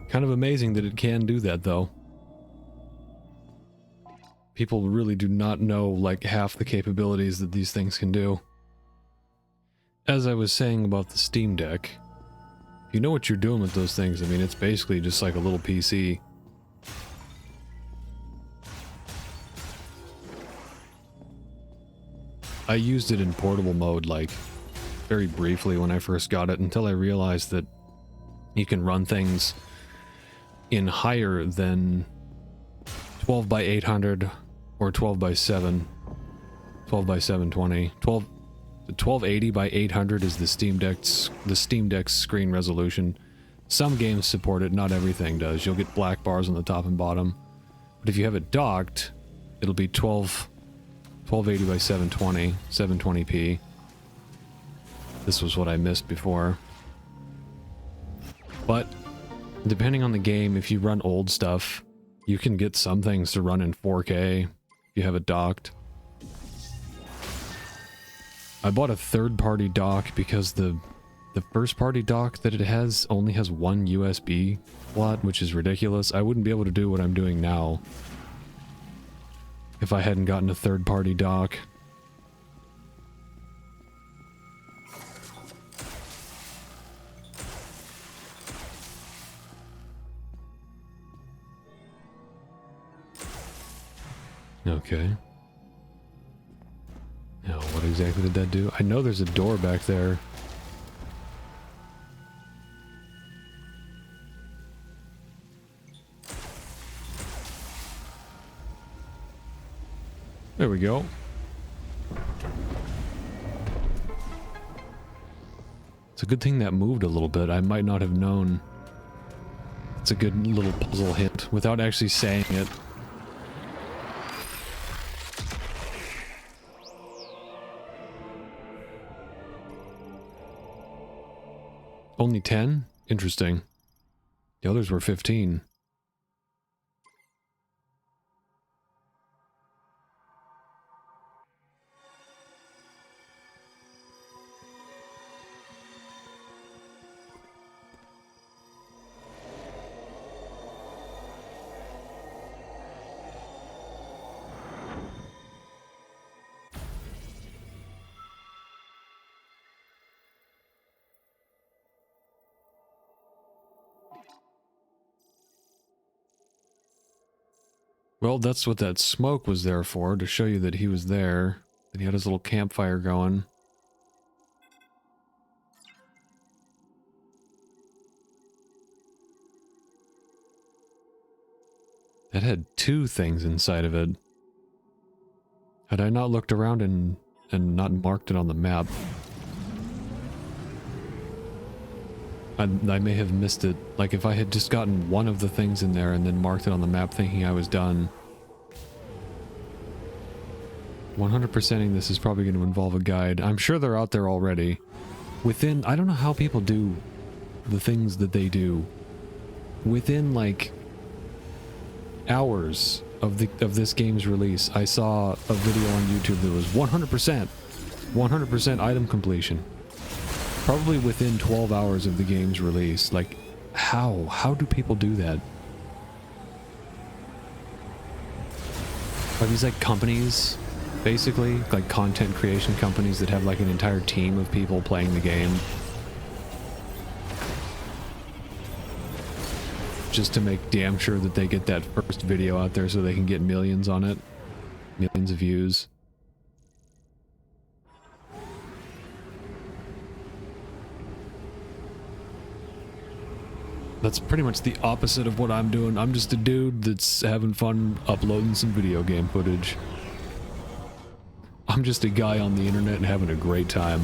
Kind of amazing that it can do that, though. People really do not know, like, half the capabilities that these things can do. As I was saying about the Steam Deck, if you know what you're doing with those things, I mean, it's basically just like a little PC. I used it in portable mode, like, very briefly when I first got it, until I realized that you can run things in higher than 12 by 800 or 12 by 7, 12 by 720. 1280 by 800 is the Steam Deck's screen resolution. Some games support it, not everything does. You'll get black bars on the top and bottom. But if you have it docked, it'll be 1280 by 720, 720p. This was what I missed before. But depending on the game, if you run old stuff, you can get some things to run in 4K if you have it docked. I bought a third-party dock because the first-party dock that it has only has one USB slot, which is ridiculous. I wouldn't be able to do what I'm doing now if I hadn't gotten a third-party dock. Okay. Now, what exactly did that do? I know there's a door back there. There we go. It's a good thing that moved a little bit. I might not have known. It's a good little puzzle hint without actually saying it. Only 10? Interesting. The others were 15. Well, that's what that smoke was there for, to show you that he was there. That he had his little campfire going. That had 2 things inside of it. Had I not looked around and not marked it on the map, I may have missed it. Like, if I had just gotten one of the things in there and then marked it on the map thinking I was done. 100%ing this is probably going to involve a guide. I'm sure they're out there already. Within, I don't know how people do the things that they do. Within, like, hours of this game's release, I saw a video on YouTube that was 100% item completion. Probably within 12 hours of the game's release. Like, how do people do that? Are these like companies, basically? Like content creation companies that have like an entire team of people playing the game? Just to make damn sure that they get that first video out there so they can get millions on it. Millions of views. That's pretty much the opposite of what I'm doing. I'm just a dude that's having fun uploading some video game footage. I'm just a guy on the internet and having a great time.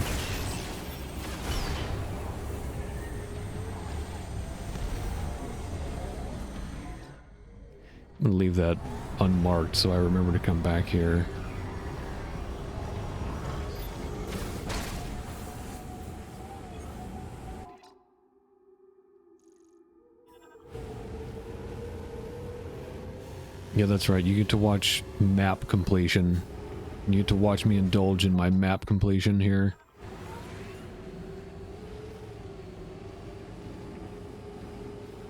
I'm gonna leave that unmarked so I remember to come back here. Yeah, that's right. You get to watch map completion. You get to watch me indulge in my map completion here.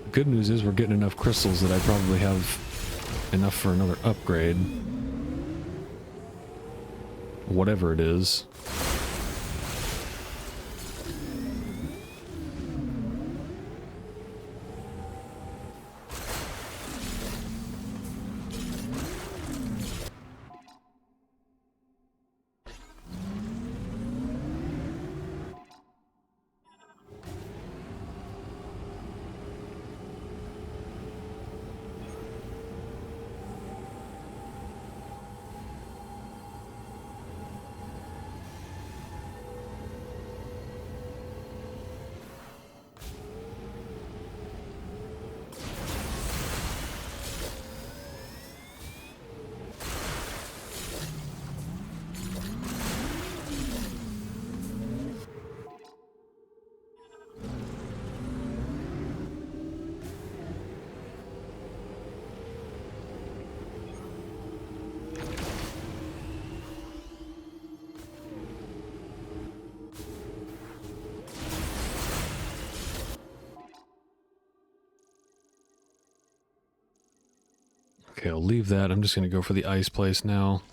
The good news is we're getting enough crystals that I probably have enough for another upgrade. Whatever it is. Okay, I'll leave that. I'm just gonna go for the ice place now.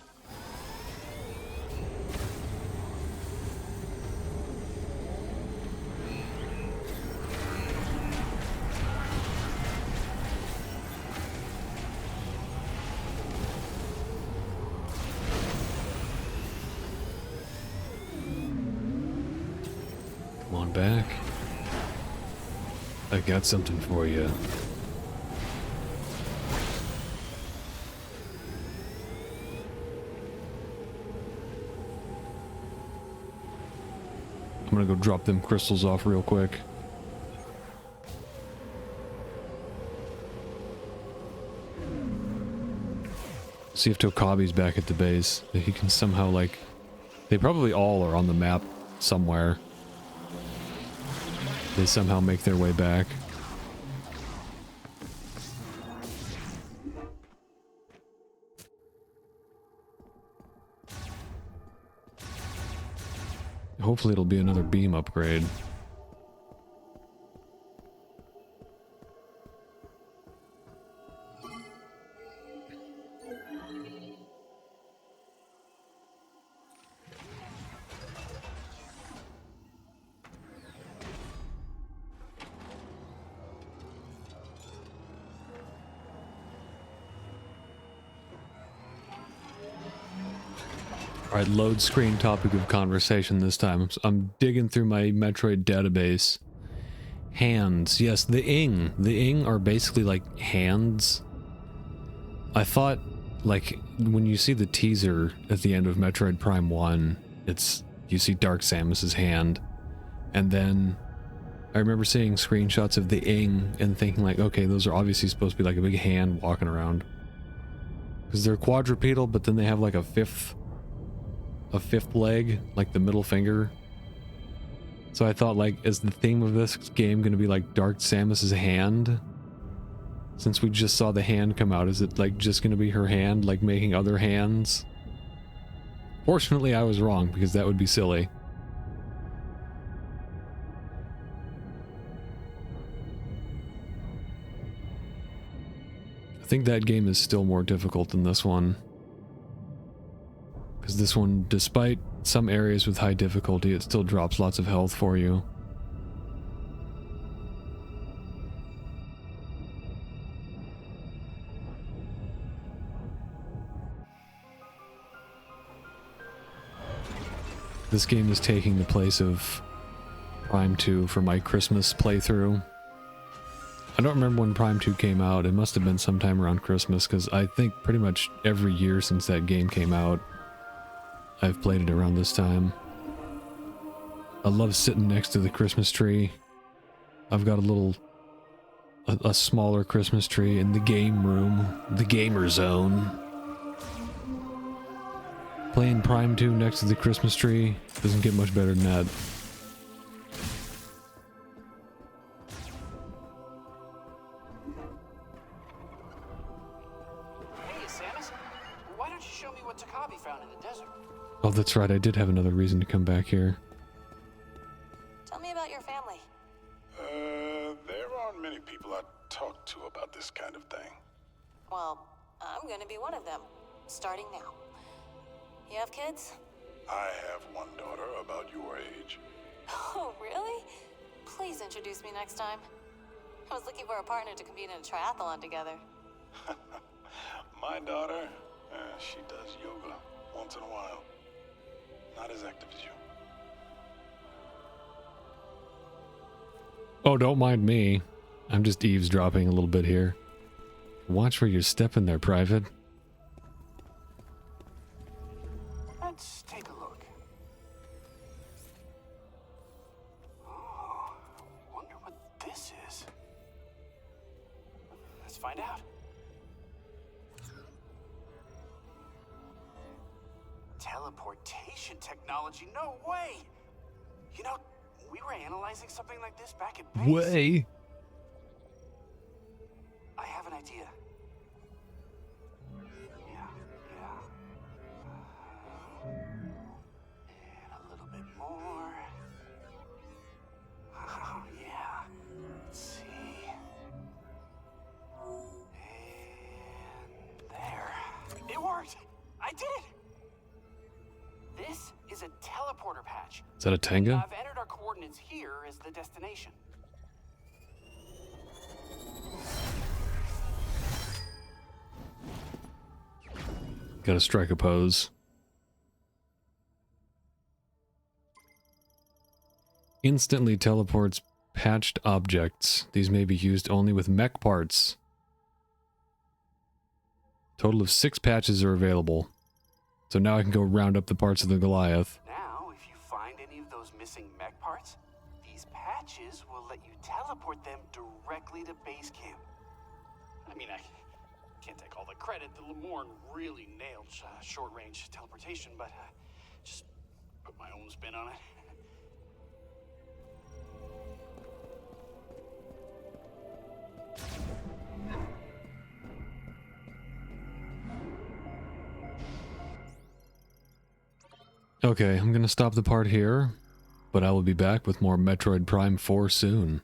Come on back. I got something for you. I'm gonna go drop them crystals off real quick. See if Tokabi's back at the base. If he can somehow, like... They probably all are on the map somewhere. They somehow make their way back. Hopefully it'll be another beam upgrade. Alright, load screen topic of conversation this time. I'm digging through my Metroid database. Hands. Yes, the ing. The ing are basically like hands. I thought, like, when you see the teaser at the end of Metroid Prime 1, you see Dark Samus's hand. And then I remember seeing screenshots of the ing and thinking like, okay, those are obviously supposed to be like a big hand walking around. Because they're quadrupedal, but then they have like a fifth leg, like the middle finger. So I thought, like, is the theme of this game going to be like Dark Samus's hand? Since we just saw the hand come out, is it like just going to be her hand, like making other hands? Fortunately, I was wrong, because that would be silly. I think that game is still more difficult than this one. Because this one, despite some areas with high difficulty, it still drops lots of health for you. This game is taking the place of Prime 2 for my Christmas playthrough. I don't remember when Prime 2 came out. It must have been sometime around Christmas, because I think pretty much every year since that game came out, I've played it around this time. I love sitting next to the Christmas tree. I've got a smaller Christmas tree in the game room, the gamer zone. Playing Prime 2 next to the Christmas tree doesn't get much better than that. Hey, Samus. Why don't you show me what Takabi found in the desert? Oh, that's right, I did have another reason to come back here. Tell me about your family. There aren't many people I talk to about this kind of thing. Well, I'm gonna be one of them, starting now. You have kids? I have one daughter about your age. Oh, really? Please introduce me next time. I was looking for a partner to compete in a triathlon together. My daughter, she does yoga once in a while. Not as active as you. Oh, don't mind me. I'm just eavesdropping a little bit here. Watch where you're stepping there, Private. Let's take a look. Oh, wonder what this is. Let's find out. Teleportation technology? No way! You know, we were analyzing something like this back at base. Way. I have an idea. Yeah. And a little bit more. Oh, yeah. Let's see. And there. It worked! I did it! This is a teleporter patch. Is that a Tenga? I've entered our coordinates here as the destination. Gotta strike a pose. Instantly teleports patched objects. These may be used only with mech parts. Total of 6 patches are available. So now I can go round up the parts of the Goliath. Now, if you find any of those missing mech parts, these patches will let you teleport them directly to base camp. I mean, I can't take all the credit. The Lemorn really nailed short-range teleportation, but just put my own spin on it. Okay, I'm gonna stop the part here, but I will be back with more Metroid Prime 4 soon.